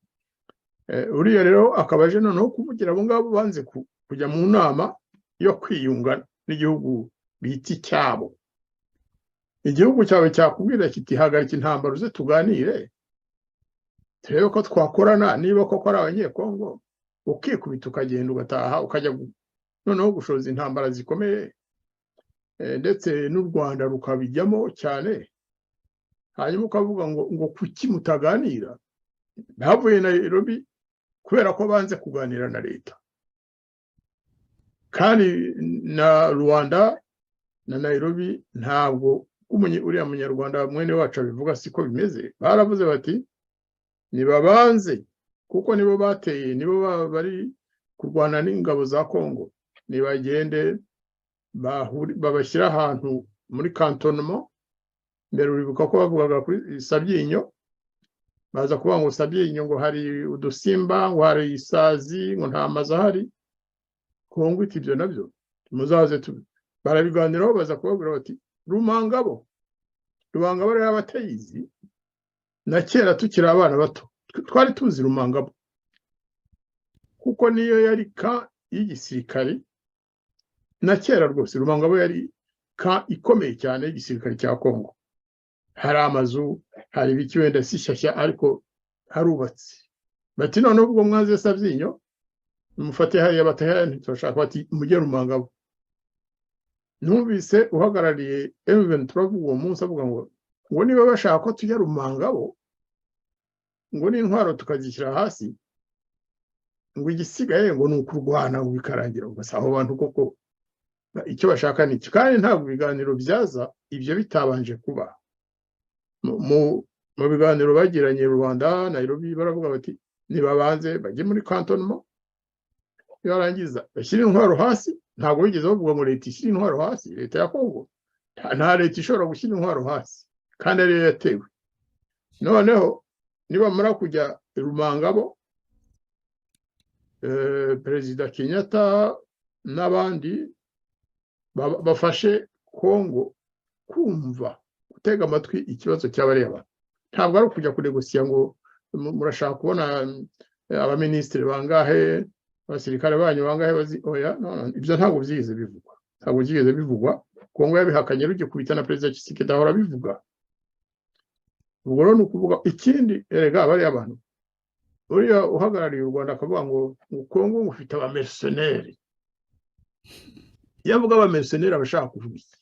Speaker 5: Uriya rero akabaje noneho kuvugira abo ngabo banze kujya mu nama yo kwiyunga n'igihugu biti cyabo. Igihugu cyawe cyakubwira kiti hagarika intambara uze tuganire turebe ko twakorana niba koko ari abanyekongo ukikubita ukagenda ugataha ukajya noneho gushoza intambara zikomeye ndetse n'u Rwanda rukabijyamo cyane. Hanyuma ukavuga ngo kuki mutaganira. Bavuye na Nairobi kubera ko banze kuganira na leta kandi na Rwanda na Nairobi ntabwo uriya munyarwanda mwene wacu abivuga siko bimeze. Baravuze bati nibabanze kuko nibo bateye nibo bari kurwana n'ingabo za Kongo nibagende babashyira ahantu muri cantonnement. Mbere uribuka ko bavugaga kuri Sabyinyo baza kuvuga ngo Sabyinyo ngo hari udusimba ngo hari isazi ngo nta mazi ahari. Kongo iti ibyo nabyo muzaze barabiganiraho baza kubabwira bati Rumangabo rero abatayizi na kera tukiri abana bato twari tuzi Rumangabo kuko niyo yari ka y'igisirikare na kera rwose. Rumangabo yari ka ikomeye cyane y'igisirikare cya Kongo. Hari amazu hari ibiki wenda si shyashya ariko harubatse. Bati none ubwo mwaze Sabyinyo mufate hariya batahaya ntitubashaka bati mujye Rumangabo. Numvise uhagarariye M23 uwo munsi avuga ngo niba bashaka ko tujya Rumangabo ngo n'intwaro tukazishyira hasi ngo igisigaye ngo ni ukurwana ngo bikarangira gusa aho bantu koko icyo bashaka ni iki kandi ntabwo ibiganiro byaza ibyo bitabanje kuba mu biganiro bagiranye Rwanda Nairobi baravuga bati nibabanze bajye muri cantonnement yarangiza bashyira intwaro hasi ntabwo bigeze bavuga ngo leta ishyira intwaro hasi leta ya Kongo nta leta ishobora gushyira intwaro hasi kandi ariyo yatewe noneho nibamara kujya Rumangabo perezida Kenyatta n'abandi bafashe Kongo kumva gutega amatwi ikibazo cy'abareba ntabwo ari ukujya kunegosiya ngo murashaka kubona abaminisitiri bangahe abasirikare banyu bangahe oya ibyo ntabwo byigeze bivugwa Kongo yabihakanye rugikubita na perezida Tshisekedi ahora bivuga ubwo rero ni ukuvuga ikindi erega abari abantu uriya uhagarariye u Rwanda akavuga ngo Kongo ufite abamercenaires yavuga abamercenaires abashaka kuvuga iki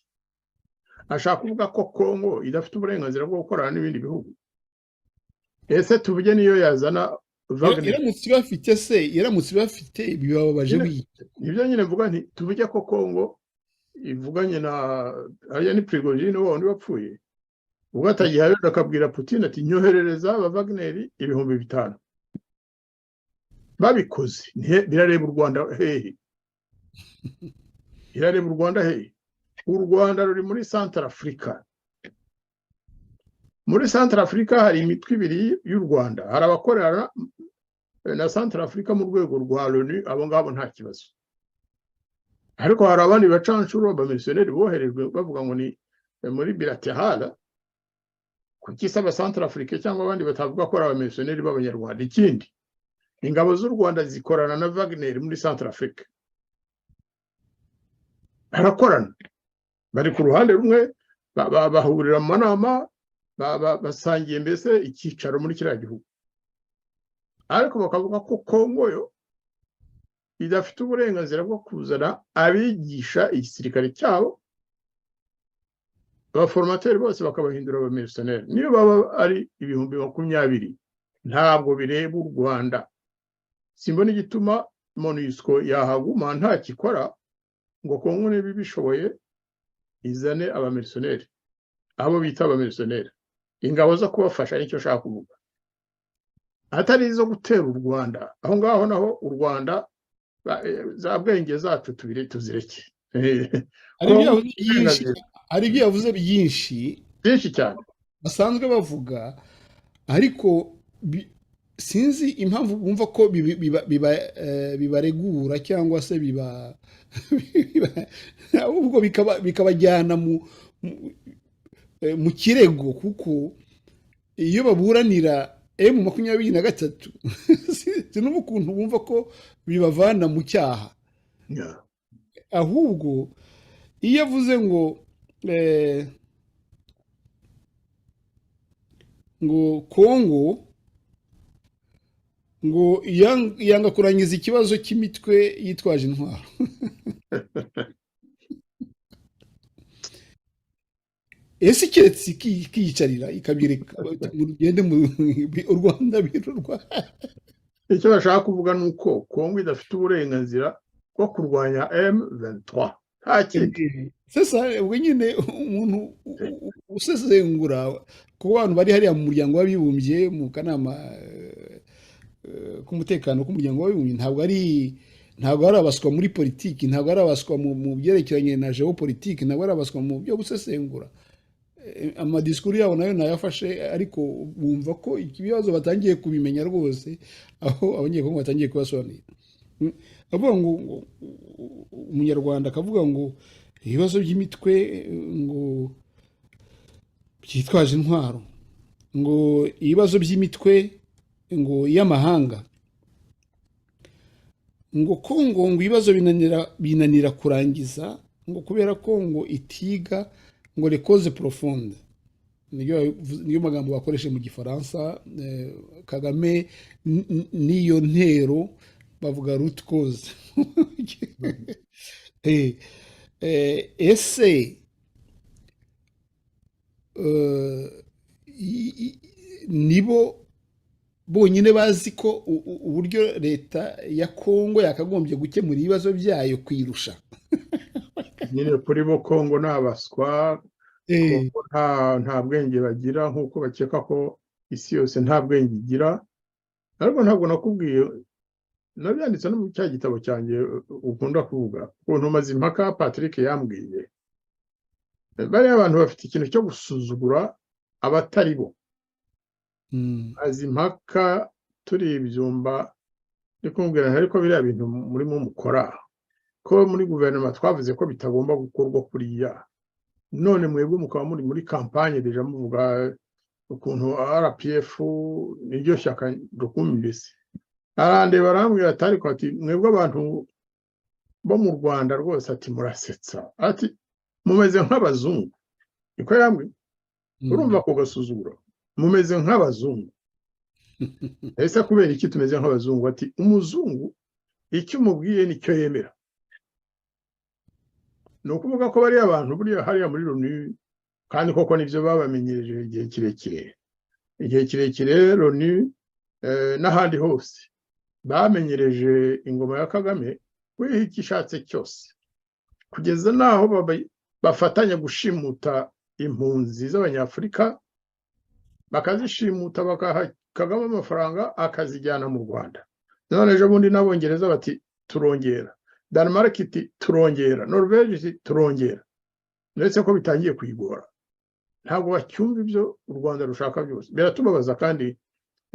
Speaker 5: ashaka kuvuga ko Kongo idafite uburenganzira bwo gukorana n'ibindi bihugu ese tuvuge niyo yazana
Speaker 1: iramutse bafite bibabaje wiki
Speaker 5: nibyo nyine mvuga nti tuvuge ko Kongo ivuganye na hariya ni Prigogine wundi wapfuye ubwo atagihaye akabwira Putin ati nyoherereza aba Wagner 5,000 babikoze birareba u Rwanda hehe birareba u Rwanda hehe u Rwanda ruri muri Central Africa muri Central Africa hari imitwe ibiri y'u Rwanda hari abakorera na Central Africa mu rwego rwa l'ONU abo ngabo nta kibazo ariko hari abandi bacanshuro abamisiyoneri boherejwe bavuga ngo ni muri bilateral kuki saba Central Africa cyangwa abandi batavuga ko ari abamisiyoneri b'abanyarwanda ikindi ingabo z'u Rwanda zikorana na Wagner muri Central Africa barakorana bari ku ruhande rumwe bahurira mu manama basangiye mbese icyicaro muri kiriya gihugu ariko bakavuga ko Kongo yo idafite uburenganzira bwo kuzana abigisha igisirikare cyabo abaformateri bose bakabahindura abamercenaires niyo baba ari 20,000 ntabwo bireba u Rwanda simbona igituma MONUSCO yahaguma nta kikora ngo Kongo niba bishoboye izane abamercenaires abo bita abamercenaires ingabo zo kubafasha nicyo shaka kuvuga atari izo gutera u Rwanda aho ngaho naho u Rwanda za bwenge zacu tubire tuzireke
Speaker 1: ari ibyo yavuze byinshi
Speaker 5: cyane
Speaker 1: basanzwe bavuga ariko sinzi impamvu bumva ko bibaregura cyangwa se ahubwo bikabajyana mu kirego kuko iyo baburanira M23 sinumva ukuntu bumva ko bibavana mu cyaha ahubwo iyo avuze ngo Kongo ngo yanga kurangiza ikibazo cy'imitwe yitwaje intwaro ese keretse kiyicarira ikabireka mugende u Rwanda birurwa
Speaker 5: icyo bashaka kuvuga ni uko Kongo idafite uburenganzira bwo kurwanya M23 nta kindi
Speaker 1: sasa ubwo nyine umuntu usesengura ku bantu bari hariya mu muryango w'abibumbye mu kanama k'umutekano k'umuryango w'abibumbye ntabwo ari abaswa muri politiki ntabwo ari abaswa mu byerekeranye na geopolitiki ntabwo ari abaswa mu byo gusesengura amadisikuru yabo nayo nayafashe ariko bumva ko ibibazo batangiye kubimenya rwose aho abanyekongo batangiye kubasobanurira avuga ngo umunyarwanda akavuga ngo ibibazo by'imitwe ngo byitwaje intwaro ngo ibibazo by'imitwe ngo y'amahanga ngo Kongo ngo ibibazo binanira kurangiza ngo kubera ko ngo itiga ngo les causes profondes niyo magambo bakoreshe mu gifaransa Kagame niyo ntero bavuga root cause ese nibo bonyine bazi ko uburyo leta ya Kongo yakagombye gukemura ibibazo byayo kwirusha.
Speaker 5: nyine kuri bo Kongo ni abaswa,
Speaker 1: Eh,
Speaker 5: Kongo nta bwenge bagira nk'uko bakeka ko isi yose nta bwenge igira. Ariko ntabwo nakubwiye, nabyanditse no mu cya gitabo cyanjye ukunda kuvuga, ukuntu Mazimpaka Patrick yambwiye. Bariya abantu bafite ikintu cyo gusuzugura abatari bo. Mazimpaka turi ibyumba ndi kumubwira ariko biriya bintu murimo mukora ko muri guverinoma twavuze ko bitagomba gukorwa kuriya, none mwebwe mukaba muri kampanye deja muvuga ukuntu RPF niryo shyaka rukumbi mbese. Arandeba arambwira ati ariko ati mwebwe abantu bo mu Rwanda rwose ati murasetsa, ati mumeze nk'abazungu. Niko yambwiye. Urumva ko gasuzugura, mumeze nk'abazungu. Ese kubera iki tumeze nk'abazungu? Ati umuzungu icyo umubwiye nicyo yemera. Ni ukuvuga ko bari abantu buriya hariya muri Loni, kandi koko nivyo babamenyereje igihe kirekire. Igihe kirekire Loni n'ahandi hose bamenyereje ingoma ya Kagame kwiha ikishatse cyose, kugeza naho bafatanya gushimuta impunzi z'Abanyafurika, bakazishimuta bakaha Kagame amafaranga akazijyana mu Rwanda. None ejo bundi n'Abongereza bati turongera, Denmark iti turongera, Norvege iti turongera. Ndetse ko bitangiye kuyigora, ntabwo bacyumva ibyo u Rwanda rushaka byose. Biratubabaza kandi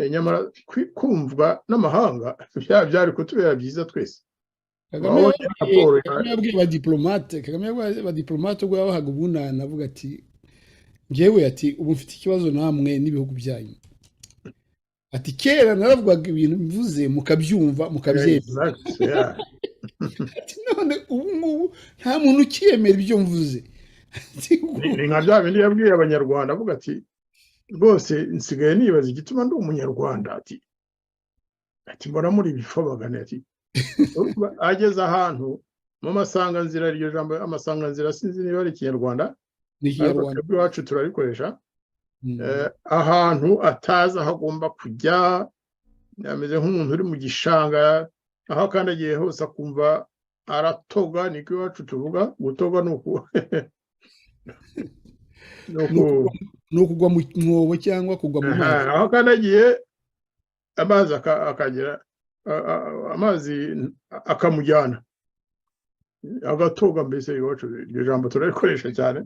Speaker 5: nyamara kumvwa n'amahanga byari kutubera byiza twese.
Speaker 1: Kagame yabwiye abadiplomate ubwo yabahaga ubunani avuga ati njyewe ati ubu mfite ikibazo namwe n'ibihugu byanyu. Ati kera naravugaga ibintu mvuze mukabyumva mukabyemera. Ati none ubu ngubu nta muntu ukiyemera ibyo mvuze.
Speaker 5: Ni nka bya bindi yabwiye Abanyarwanda avuga ati rwose nsigaye nibaza igituma ndi Umunyarwanda. Ati mbona muri bifobagane. Ati ageze ahantu mu masanganzira, iryo jambo amasanganzira sinzi niba ari Ikinyarwanda, ariko iwacu turarikoresha. Ahantu atazi aho agomba kujya, ameze nk'umuntu uri mu gishanga, aho akandagiye hose akumva aratoga. Niko iwacu tuvuga gutoga
Speaker 1: ni ukugwa mu mwobo cyangwa kugwa mu mazi.
Speaker 5: aho akandagiye amazi akagera, amazi akamujyana agatoga. Mbese iwacu iryo jambo turarikoresha cyane.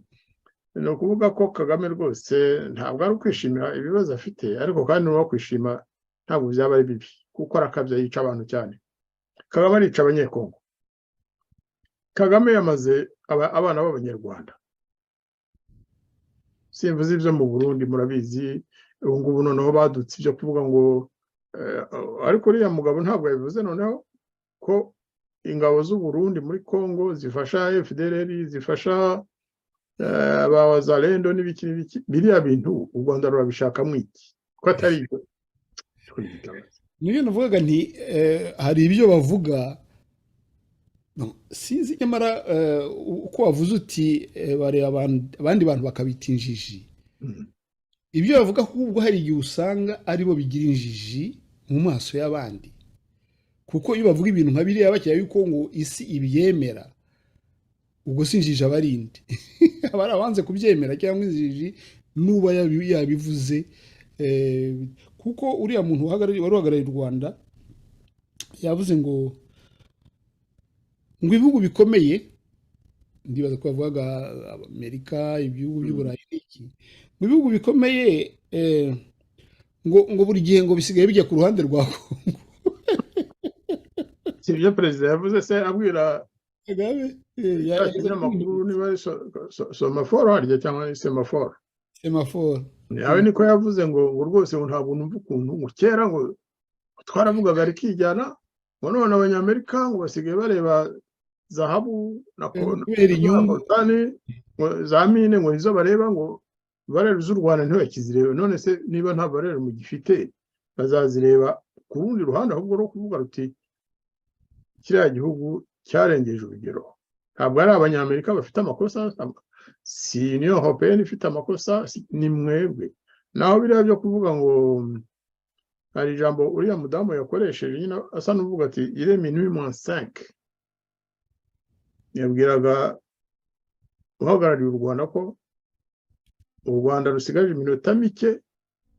Speaker 5: Ni ukuvuga ko Kagame rwose ntabwo ari ukwishimira ibibazo afite, ariko kandi no kwishima ntabwo byaba ari bibi, kuko arakabya yica abantu cyane. Kagame arica Abanyekongo. Kagame yamaze abana b'Abanyarwanda. Simvuze ibyo mu Burundi murabizi, ubu ngubu noneho badutse ibyo kuvuga ngo ariko uriya mugabo ntabwo yabivuze noneho ko ingabo z'u Burundi muri Kongo zifasha FDLR, zifasha abazalendo n'ibiki. Biriya bintu u Rwanda rurabishakamo iki ko atari ibyo?
Speaker 1: Niyo navugaga nti hari ibyo bavuga sinzi, nyamara uko wavuze uti bareba abandi bantu bakabita injiji. Ibyo bavuga ahubwo hari igihe usanga aribo bigira injiji mu maso y'abandi, kuko iyo bavuga ibintu nka biriya bakira yuko ngo isi ibyemera, ubwo sinjije abarindi abari abanze kubyemera cyangwa injiji nuba yabivuze. Kuko uriya muntu wari uhagarariye u Rwanda yavuze ngo ibihugu bikomeye, ndibaza ko bavugaga Amerika, ibihugu by'Uburayi n'iki, mu bihugu bikomeye ngo buri gihe ngo bisigaye bijya ku ruhande rwa Kongo.
Speaker 5: Si ibyo perezida yavuze se abwira
Speaker 1: Kagame
Speaker 5: ikinyamakuru niba ari Somaforo harya cyangwa ni Semaforo?
Speaker 1: Semaforo.
Speaker 5: Yawe niko yavuze ngo rwose ntabwo numva ukuntu ngo kera ngo twaravugaga rikijyana, ngo none Abanyamerika ngo basigaye bareba zahabu na kotani, za mine ngo nizo bareba, ngo barera z'u Rwanda ntibakizirebe. None se niba nta barera mu gifite bazazireba ku rundi ruhande, ahubwo no kuvuga ruti kiriya gihugu cyarengeje urugero. Ntabwo ari Abanyamerika bafite amakosa, si Union Européenne ifite amakosa, ni mwebwe. Naho biriya byo kuvuga ngo hari ijambo uriya mudamu yakoresheje nyine asa n'uvuga ati ire minuit moins 5 yabwiraga uhagarariye u Rwanda ko u Rwanda rusigaje iminota mike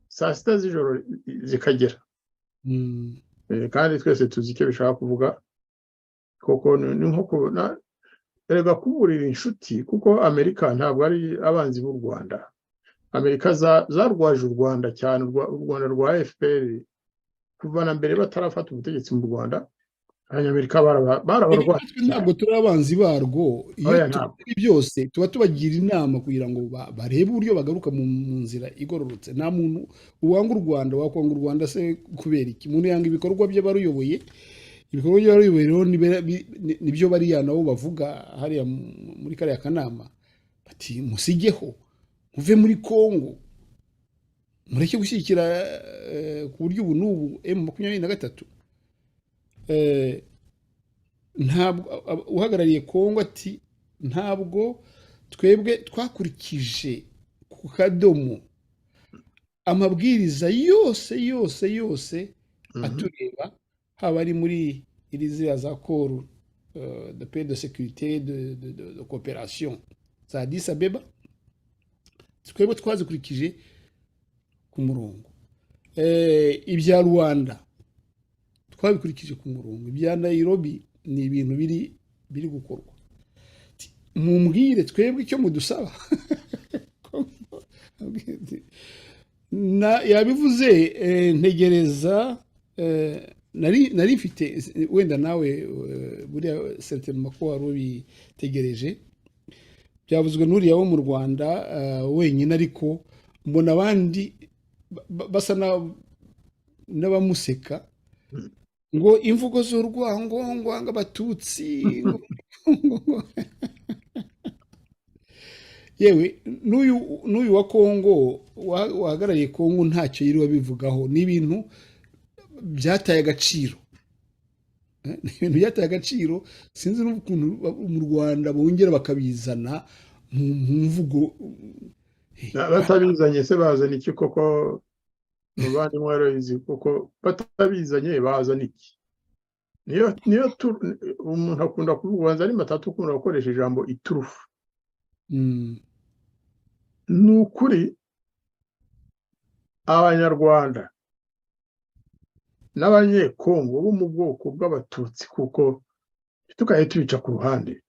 Speaker 5: saa sita z'ijoro zikagera. Kandi twese tuzi icyo bishaka kuvuga koko ni nko kubona erega kuburira inshuti kuko Amerika ntabwo ari abanzi b'u Rwanda. Amerika zarwaje u Rwanda cyane, u Rwanda rwa FPR kuva na mbere batarafata ubutegetsi mu Rwanda. Abanyamerika barabarwaye.
Speaker 1: Ntabwo turi abanzi barwo, iyo turi byose tuba tubagira inama kugira ngo barebe uburyo bagaruka mu nzira igororotse. Nta muntu uwanga u Rwanda wakwanga u Rwanda se kubera iki? Umuntu yanga ibikorwa bye baruyoboye, ibikorwa bye baruyoboye rero nibyo bariya nabo bavuga hariya muri kariya kanama bati musigeho muve muri Kongo mureke gushyigikira ku buryo ubu n'ubu M23. Ntabwo uhagarariye Kongo ati ntabwo twebwe twakurikije ku kadomo amabwiriza yose atureba, haba ari muri iri ziriya za koru de paix de sécurité de coopération za Addis Abeba, twebwe twazikurikije ku murongo. Ibya Rwanda twabikurikije ku murongo, ibya Nairobi ni ibintu biri gukorwa. Mumbwire twebwe icyo mudusaba. Yabivuze ntegereza nari mfite wenda nawe buriya certainement ko wari ubitegereje, byavuzwe n'uriya wo mu Rwanda wenyine, ariko mbona abandi basa n'abamuseka ngo imvugo z'urwango ngwanga abatutsi. Yewe n'uyu wa Kongo wahagarariye Kongo ntacyo yiriwe bivugaho. Ni ibintu byataye agaciro, ni ibintu byataye agaciro. Sinzi n'ukuntu mu Rwanda bongera bakabizana mu mvugo.
Speaker 5: Batabizanye se bazana iki koko? Mubandi mwarabizi kuko batabizanye bazana iki? Niyo umuntu akunda kuvuga ari matatu, ukunda gukoresha ijambo iturufu. Ni ukuri Abanyarwanda n'Abanyekongo bo mu bwoko bw'Abatutsi kuko tukaye tubica ku ruhande.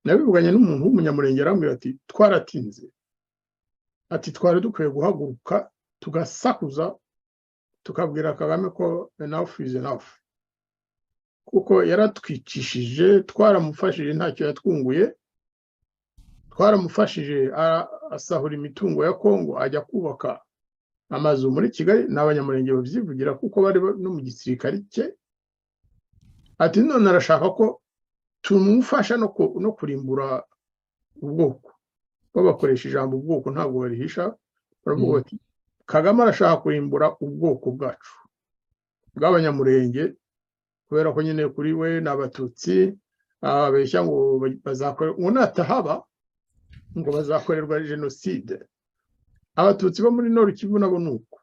Speaker 5: Nabivuganye n'umuntu w'umunyamurenge arambwira ati twaratinze, ati twari dukwiye guhaguruka tugasakuza tukabwira Kagame ko enough is enough, kuko yaratwicishije. Twaramufashije ntacyo yatwunguye, twaramufashije asahura imitungo ya Kongo ajya kubaka amazu muri Kigali. N'Abanyamurenge babyivugira kuko bari no mu gisirikare cye. Ati none arashaka ko tumufasha no kurimbura ubwoko. Babakoresha ijambo ubwoko ntabwo barihisha, baravuga bati Kagame arashaka kurimbura ubwoko bwacu bw'Abanyamurenge, kubera ko nyine kuri we n'Abatutsi abeshya ngo bazakorerwa, ngo natahaba ngo bazakorerwa jenoside. Abatutsi bo muri Nord Kivu nabo nuko.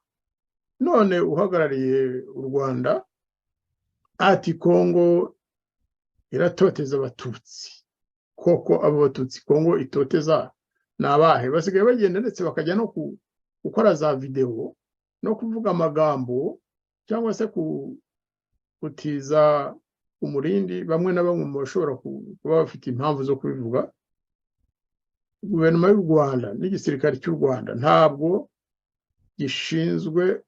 Speaker 5: None uhagarariye u Rwanda ati Kongo iratoteza Abatutsi. Koko abo Batutsi Kongo itoteza nabahe? Basigaye bagenda ndetse bakajya no gukora za video no kuvuga amagambo cyangwa se kutiza umurindi bamwe na bamwe mu bashobora kuba bafite impamvu zo kubivuga. Guverinoma y'u Rwanda n'igisirikare cy'u Rwanda ntabwo gishinzwe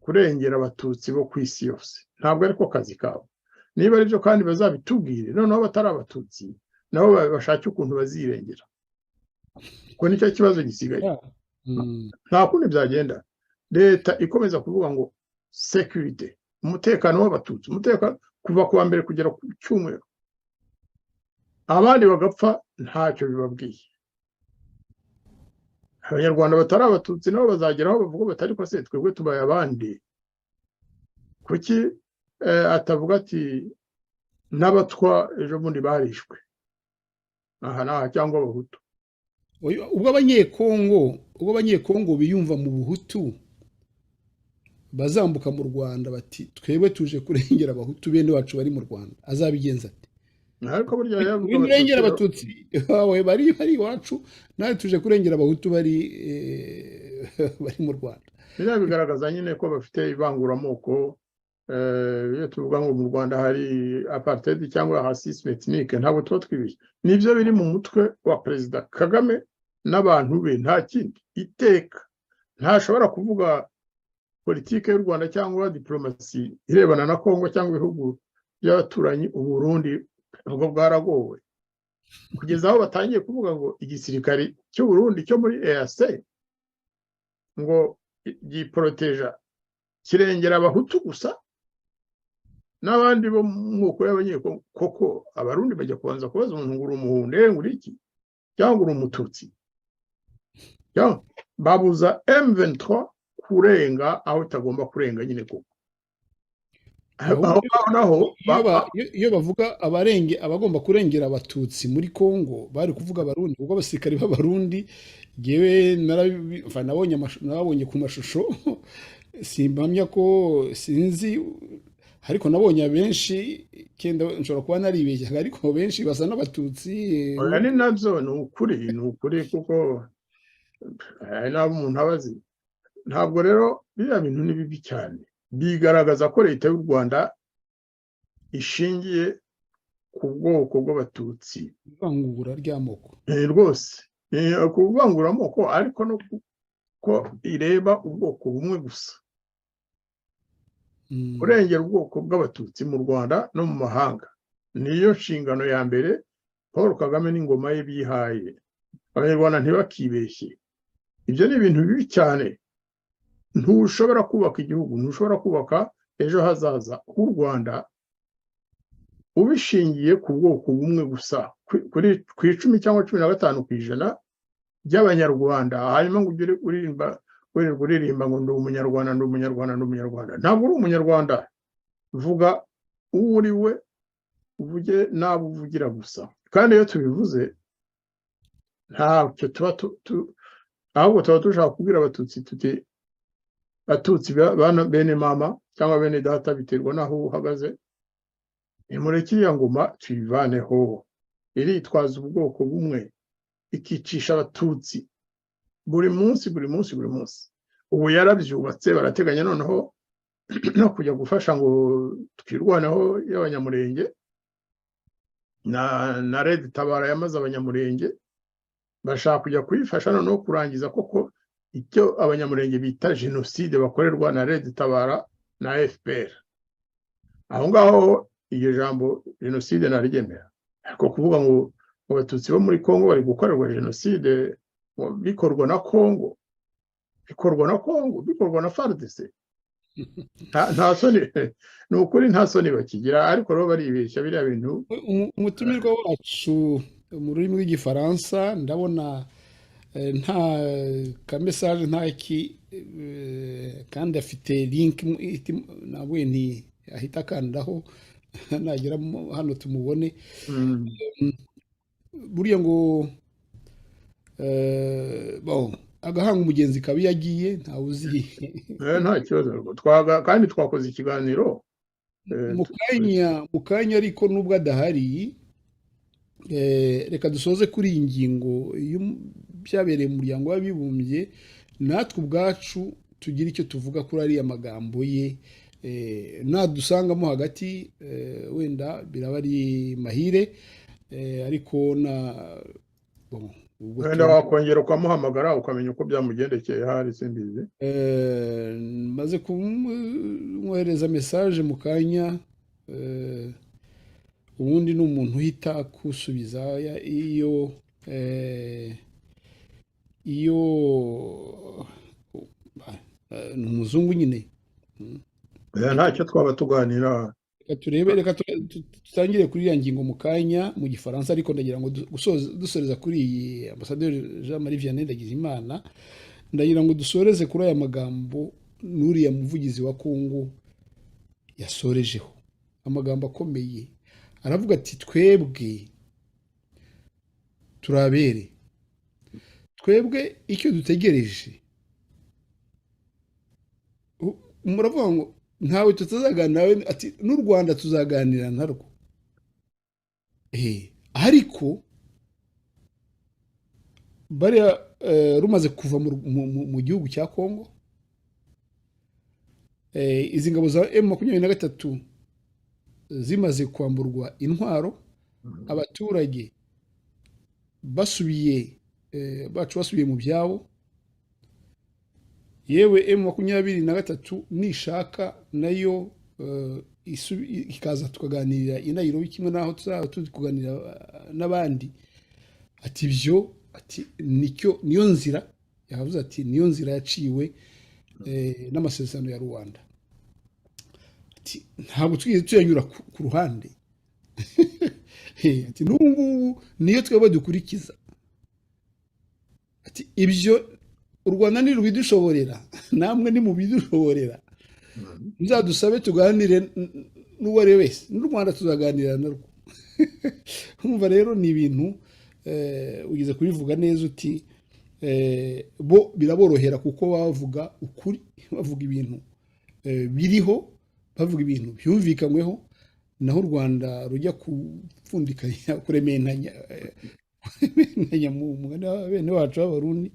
Speaker 5: kurengera Abatutsi bo ku isi yose, ntabwo ariko kazi kabo. Niba aribyo kandi bazabitubwire, noneho batari Abatutsi nabo bashake ukuntu bazirengera, kuko nicyo kibazo gisigaye. Nta kundi byagenda. Leta ikomeza kuvuga ngo security, umutekano w'Abatutsi, umutekano kuva ku wa mbere kugera ku cyumweru, abandi bagapfa ntacyo bibabwiye. Abanyarwanda batari Abatutsi nabo bazageraho bavuga batari ko se twebwe tubaye abandi. Kuki atavuga ati n'Abatwa ejo bundi barishwe aha naha cyangwa Abahutu?
Speaker 1: Ubwo Abanyekongo biyumva mu Buhutu bazambuka mu Rwanda bati twebwe tuje kurengera abahutu bene wacu bari mu Rwanda azabigenza ati
Speaker 5: ariko burya yavuga
Speaker 1: kurengera abatutsi bawe bari iwacu nawe tuje kurengera abahutu bari bari mu Rwanda.
Speaker 5: biriya bigaragaza nyine ko bafite ivanguramoko. Iyo tuvuga ngo mu Rwanda hari apartheid cyangwa racisme ethnique ntabwo tuba twibeshye, nibyo biri mu mutwe wa Perezida Kagame n'abantu be, nta kindi. Iteka ntashobora kuvuga politike y'u Rwanda cyangwa diplomasi irebana na Kongo cyangwa ibihugu by'abaturanyi. u Burundi ubwo bwaragowe kugeza aho batangiye kuvuga ngo igisirikare cy'u Burundi cyo muri EAC ngo giporoteja kirengera abahutu gusa n'abandi bo mu moko y'abanyekongo. Koko abarundi bajya kubanza kubaza umuntu ngo uri umuhunde uri iki cyangwa uri umututsi. Babuza M23 kurenga aho itagomba kurenga nyine koko.
Speaker 1: Iyo bavuga abagomba kurengera abatutsi muri Kongo bari kuvuga abarundi, kuko abasirikari b'abarundi ngewe nabonye ku mashusho simpamya ko sinzi, ariko nabonye abenshi kenda nshobora kuba naribeshye, ariko benshi basa n'abatutsi.
Speaker 5: Ni nabyo ni ukuri kuko nabo umuntu abazi. Ntabwo rero biriya bintu ni bibi cyane, bigaragaza ko leta y'u Rwanda ishingiye ku bwoko bw'abatutsi,
Speaker 1: ivangura ry'amoko
Speaker 5: rwose, kuvangura amoko, ariko no ko ireba ubwoko bumwe gusa. Kurengera ubwoko bw'abatutsi mu Rwanda no mu mahanga niyo nshingano ya mbere Paul Kagame n'ingoma ye bihaye. Abanyarwanda ntibakibeshye, ibyo ni ibintu bibi cyane. Ntushobora kubaka igihugu, ntushobora kubaka ejo hazaza h'u Rwanda ubishingiye ku bwoko bumwe gusa, ku 10 cyangwa 15% by'abanyarwanda, hanyuma ngo ugire uririmba ngo ndi umunyarwanda ndi umunyarwanda ndi umunyarwanda. Ntabwo uri umunyarwanda, vuga uwo uri we, uvuge n'abo uvugira gusa. Kandi iyo tubivuze ntacyo tuba ahubwo tuba dushaka kubwira abatutsi tuti batutsi bene mama cyangwa bene data, biterwa n'aho uhagaze, nimureke iriya ngoma tuyivaneho. Iritwaza ubwoko bumwe ikicisha abatutsi buri munsi. Ubu yarabyubatse, barateganya noneho no kujya gufasha ngo twirwaneho y'abanyamurenge na Red Tabara yamaze abanyamurenge, bashaka kujya kuyifasha noneho kurangiza koko icyo abanyamurenge bita jenoside bakorerwa na Red Tabara na FPR. Aho ngaho iryo jambo jenoside narigemera, ariko kuvuga ngo abatutsi bo muri Kongo bari gukorerwa jenoside bikorwa na Kongo, bikorwa na FARDC, nta soni, ni ukuri nta soni bakigira. Ariko rero baribeshya biriya bintu.
Speaker 1: Umutumirwa wacu mu rurimi rw'igifaransa ndabona nta ka message ntaki, kandi afite link nabwe nti ahita kandaho nagera hano tumubone. Buriya ngo agahanga umugenzi kabi yagiye ntawe uzi.
Speaker 5: Nta kibazo, kandi twakoze ikiganiro
Speaker 1: mu kanya ariko nubwo adahari. Reka dusoze kuri iyi ngingo byabereye mu muryango w'abibumbye, natwe ubwacu tugira icyo tuvuga kuri ariya magambo ye. Nadusangamo hagati wenda biraba ari mahire, ariko
Speaker 5: wenda wakongera ukamuhamagara ukamenya uko byamugendekeye, hari simbizi.
Speaker 1: Maze kumwohereza message mu kanya, ubundi ni umuntu uhita kusubiza iyo ni umuzungu nyine.
Speaker 5: Ntacyo twaba tuganira.
Speaker 1: Reka tutangire kuri iriya ngingo mu kanya mu gifaransa, ariko ndagira ngo dusoreza kuri iyi Ambasaderi Jean Marie Vianney Ndagijimana, ndagira ngo dusoreze kuri aya magambo n'uriya muvugizi wa Kongo yasorejeho, amagambo akomeye. Aravuga ati twebwe turabere, twebwe icyo dutegereje muravuga ngo ntawe tutazaganira ati n'u Rwanda tuzaganira narwo ariko bariya rumaze kuva mu gihugu cya Kongo, izi ngabo za M23 zimaze kwamburwa intwaro, abaturage basubiye mu byabo, yewe M23 nishaka nayo ikaza tukaganira i Nairobi kimwe naho tuzaba turi kuganira n'abandi, ati ibyo ati niyo nzira yavuze, ati niyo nzira yaciwe n'amasezerano ya Rwanda, ati ntabwo twigeze tuyanyura ku ruhande ati n'ubu niyo twebwe dukurikiza, ati ibyo u Rwanda ntirubidushoborera namwe ni mu bidushoborera, muzadusabe tuganire n'uwo ari wese, n'u Rwanda tuzaganira narwo umva rero ni ibintu ugeze kubivuga neza, uti bo biraborohera kuko bavuga ukuri, bavuga ibintu biriho, bavuga ibintu byumvikanyweho, naho u Rwanda rujya kupfundikanya kurementanya mu mugani wa bene wacu b'Abarundi.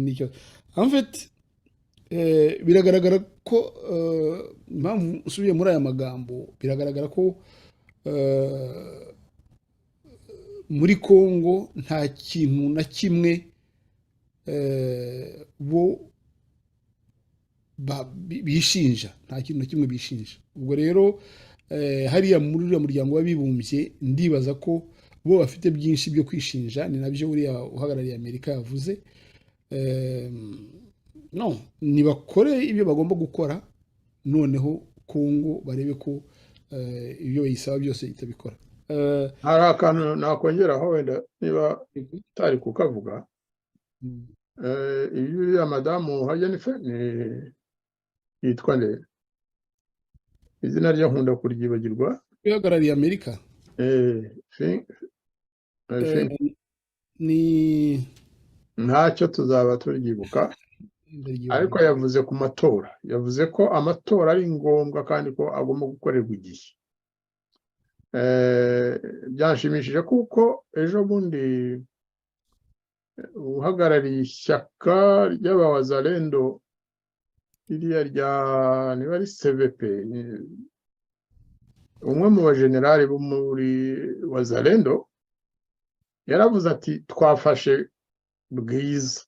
Speaker 1: Nicyo en fait biragaragara ko impamvu usubiye muri aya magambo, biragaragara ko muri Kongo nta kintu na kimwe bo bishinja, nta kintu na kimwe bishinja. Ubwo rero hariya muri uriya muryango w'abibumbye ndibaza ko bo bafite byinshi byo kwishinja, ni nabyo uriya uhagarariye Amerika yavuze. No, nibakore ibyo bagomba gukora, noneho Kongo barebe ko ibyo bayisaba byose itabikora.
Speaker 5: hari akantu nakongeraho wenda niba utari kukavuga, iyo uriya madamu Jennifer yitwa nde, izina ryo nkunda kuryibagirwa,
Speaker 1: uhagarariye Amerika ni
Speaker 5: ntacyo tuzaba turyibuka, ariko yavuze ku matora, yavuze ko amatora ari ngombwa kandi ko agomba gukorerwa igihe. Byanshimishije kuko ejo bundi uhagarariye ishyaka ry'abawazalendo iriya rya niba ari CVP, umwe mu bajenerali bo muri wazalendo yaravuze ati twafashe Bwiza,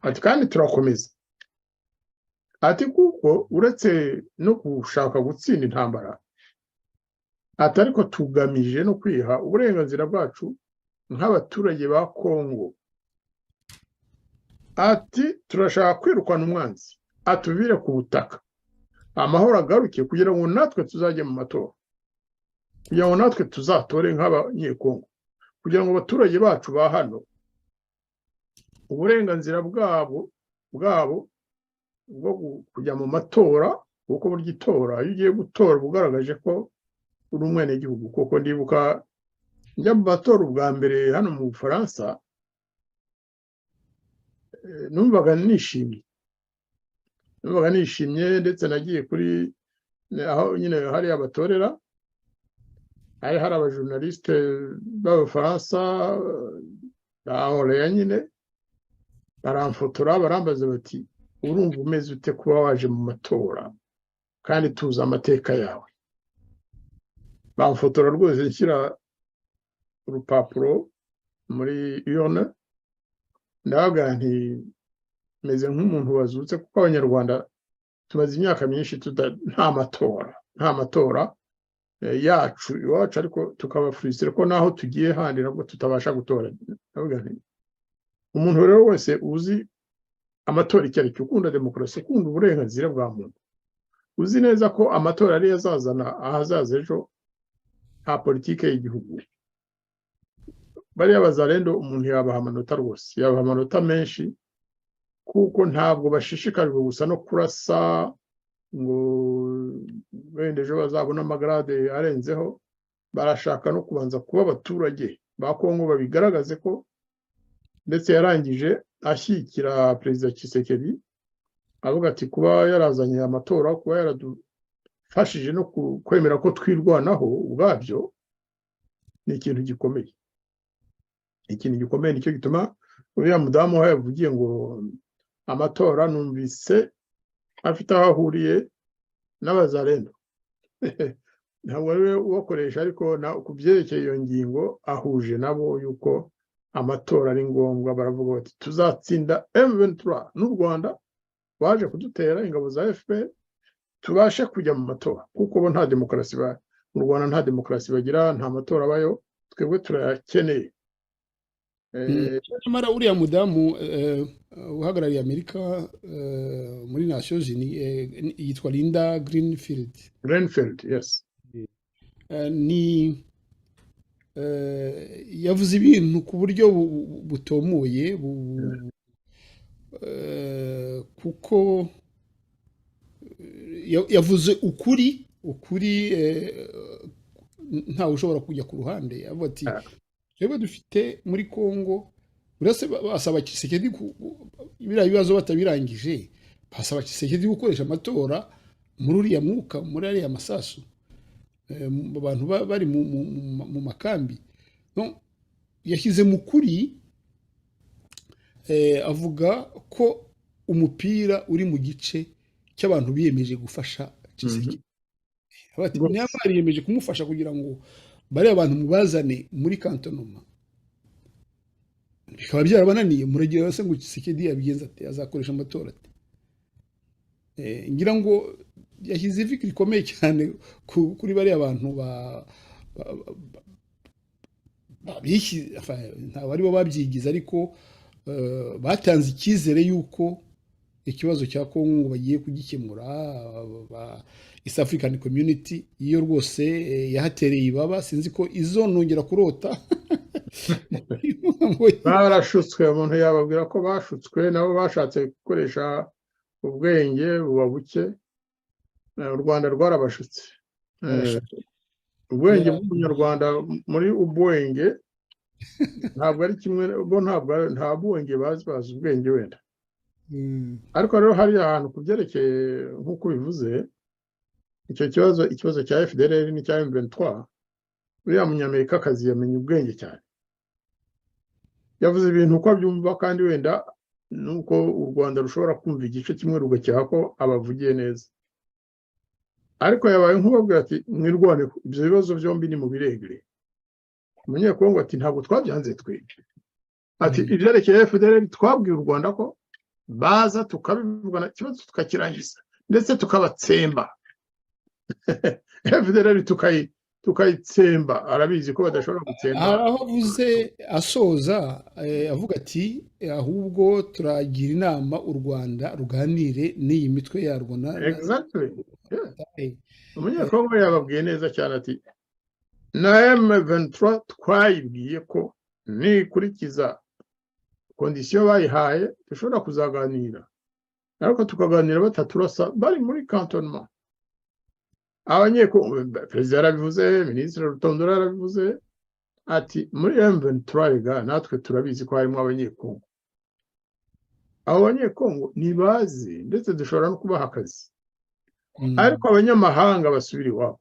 Speaker 5: ati kandi turakomeza, ati kuko uretse no gushaka gutsinda intambara, ati ariko tugamije no kwiha uburenganzira bwacu nk'abaturage ba Kongo, ati turashaka kwirukana umwanzi atuvire ku butaka, amahoro agaruke kugira ngo natwe tuzajye mu matora, kugira ngo natwe tuzatore nk'abanyekongo, kugira ngo abaturage bacu ba hano uburenganzira bwabo bwo kujya mu matora, kuko burya itora iyo ugiye gutora ugaragaje ko uri umwenegihugu. Kuko ndibuka njya mu matora ubwa mbere hano mu Bufaransa, numvaga nishimye ndetse nagiye kuri aho nyine hari abatorera, hari abajournaliste b'Abafaransa bahoreya nyine baramfotora, barambaza bati urumva umeze ute kuba waje mu matora kandi tuzi amateka yawe. Bamfotora rwose nshyira urupapuro muri urne, ndavuga nti meze nk'umuntu wazutse, kuko abanyarwanda tumaze imyaka myinshi nta matora yacu iwacu, ariko tukaba frustire ko naho tugiye handi nabwo tutabasha gutora. Ndavuga nti umuntu rero wese uzi amatora icyo ari cyo, ukunda demokarasi, ukunda uburenganzira bwa muntu, uzi neza ko amatora ari azazana ahazaza ejo nta politike y'igihugu, bariya bazalendo umuntu yabaha amanota rwose, yabaha amanota menshi, kuko ntabwo bashishikajwe gusa no kurasa ngo wenda ejo bazabona amagarade arenzeho, barashaka no kubanza kuba abaturage ba Kongo babigaragaze ko, ndetse yarangije ashyigikira Perezida Tshisekedi avuga ati kuba yarazanye amatora, kuba yaradufashije no kwemera ko twirwanaho ubwabyo ni ikintu gikomeye. Ikintu gikomeye nicyo gituma uriya mudamu we yavugiye ngo amatora numvise afite aho ahuriye n'abazarendo. Ntabwo ari we ubakoresha, ariko ku byerekeye iyo ngingo ahuje nabo yuko amatora ari ngombwa. Baravuga bati tuzatsinda M23 n'u Rwanda baje kudutera ingabo za FPR, tubashe kujya mu matora, kuko bo nta demokarasi mu Rwanda nta demokarasi bagira, nta matora abayo, twebwe turayakeneye.
Speaker 1: Nyamara uriya mudamu uhagarariye Amerika muri Nations Unies yitwa Linda
Speaker 5: Greenfield, yes.
Speaker 1: Ni yavuze ibintu ku buryo butomoye, kuko yavuze ukuri ntawe ushobora kujya ku ruhande. Avuga ati twebwe dufite muri Congo, uretse basaba Tshisekedi biriya bibazo batabirangije, basaba Tshisekedi gukoresha amatora muri uriya mwuka, muri ariya masasu, abantu bari mu makambi. Yashyize mu kuri, avuga ko umupira uri mu gice cy'abantu biyemeje gufasha Tshisekedi. Niba bariyemeje kumufasha kugira ngo bariya abantu mubazane muri kantonoma, bikaba byarabananiye, muragira se ngo Tshisekedi yabigenza ate, azakoresha amatora ate? Ngira ngo yashyize ivi rikomeye cyane kuri bariya bantu ntabwo aribo babyigize, ariko batanze icyizere yuko ikibazo cya Congo bagiye kugikemura. East African Community iyo rwose yahatereye ibaba, sinzi ko izonongera kurota.
Speaker 5: Barashutswe, umuntu yababwira ko bashutswe, nabo bashatse gukoresha ubwenge buba buke. U Rwanda rwarabashutse. Ubwenge bw'umunyarwanda muri ubwenge ntabwo ari kimwe, bo nta bwenge bazi ubwenge wenda. Ariko rero hari ahantu ku byerekeye nk'uko bivuze, ikibazo cya FDLR n'icya M23, uriya munyamerikakazi yamenye ubwenge cyane. Yavuze ibintu uko abyumva, kandi wenda nuko u Rwanda rushobora kumva igice kimwe rugakeka ko abavugiye neza, ariko yabaye nk'ubabwira ati mwirwane, ibyo bibazo byombi ni mu biregere. Umunyekongo ati ntabwo twabyanze twebwe, ati ibyerekeye FDLR twabwiye u Rwanda ko baza tukabivugana, ikibazo tukakirangiza ndetse tukabatsemba. FDLR tukayitsemba, arabizi ko badashobora gutsemba.
Speaker 1: Aho avuze asoza avuga ati ahubwo turagira inama u Rwanda ruganire n'iyi mitwe yarwo.
Speaker 5: Exactly. Umunyekongo yababwiye neza cyane ati na M23 twayibwiye ko nikurikiza kondisiyo bayihaye dushobora kuzaganira, ariko tukaganira bataturasa bari muri cantonnement. Abanyekongo, perezida yarabivuze, minisitiri Rutondura yarabivuze, ati muri M23 natwe turabizi ko harimo abanyekongo. Abo banyekongo nibazi, ndetse dushobora no kubaha akazi, ariko abanyamahanga basubira iwabo.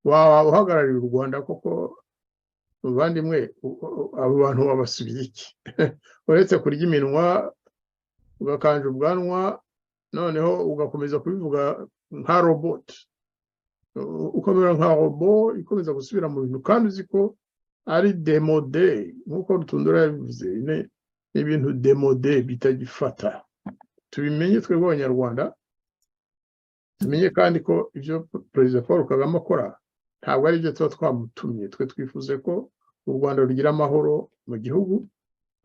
Speaker 5: Waba uhagarariye u Rwanda koko muvandimwe, abo bantu babasubiye iki? Uretse kurya iminwa ugakanja ubwanwa, noneho ugakomeza kubivuga nka robot, ukomera nka robo ikomeza gusubira mu bintu, kandi uzi ko ari demode, nk'uko Rutundura yabivuze, ni ibintu demode bitagifata. Tubimenye twebwe Abanyarwanda, tumenye kandi ko ibyo Perezida Paul Kagame akora ntabwo ari byo tuba twamutumye. Twe twifuze ko u Rwanda rugira amahoro mu gihugu,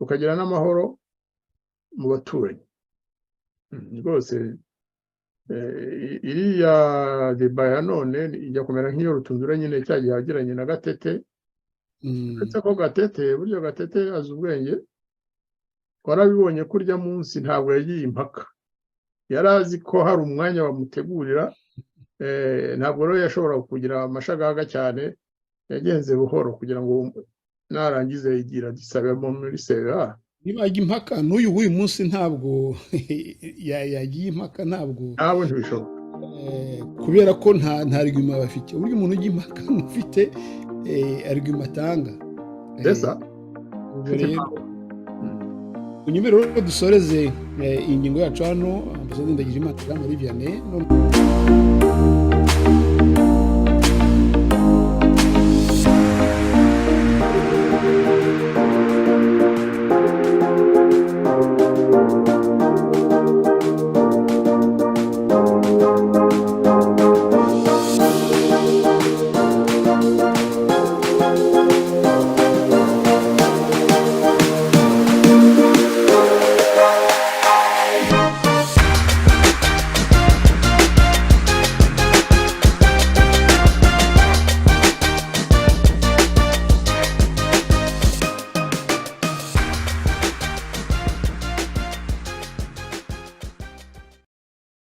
Speaker 5: rukagira n'amahoro mu baturanyi. Rwose iriya deba ya none ijya kumera nk'iyo Rutundura nyine cyagiye yagiranye na Gatete. Uretse ko Gatete, buryo Gatete azi ubwenge, warabibonye ko urya munsi ntabwo yagiye impaka, yari azi ko hari umwanya bamutegurira. Ntabwo rero yashobora kugira amashagaga cyane, yagenze buhoro kugira ngo narangize yigira disabemo muri CEA.
Speaker 1: niba yajya impaka n'uyu munsi ntabwo yagiye impaka ntabwo
Speaker 5: ntabwo ntibishoboka
Speaker 1: kubera ko nta argument bafite uburyo umuntu ujya impaka ufite argument atanga
Speaker 5: mbese
Speaker 1: unyuma rero dusoreze iyi ngingo yacu hano Ambasaderi Ndagijimana Jean Marie Vianney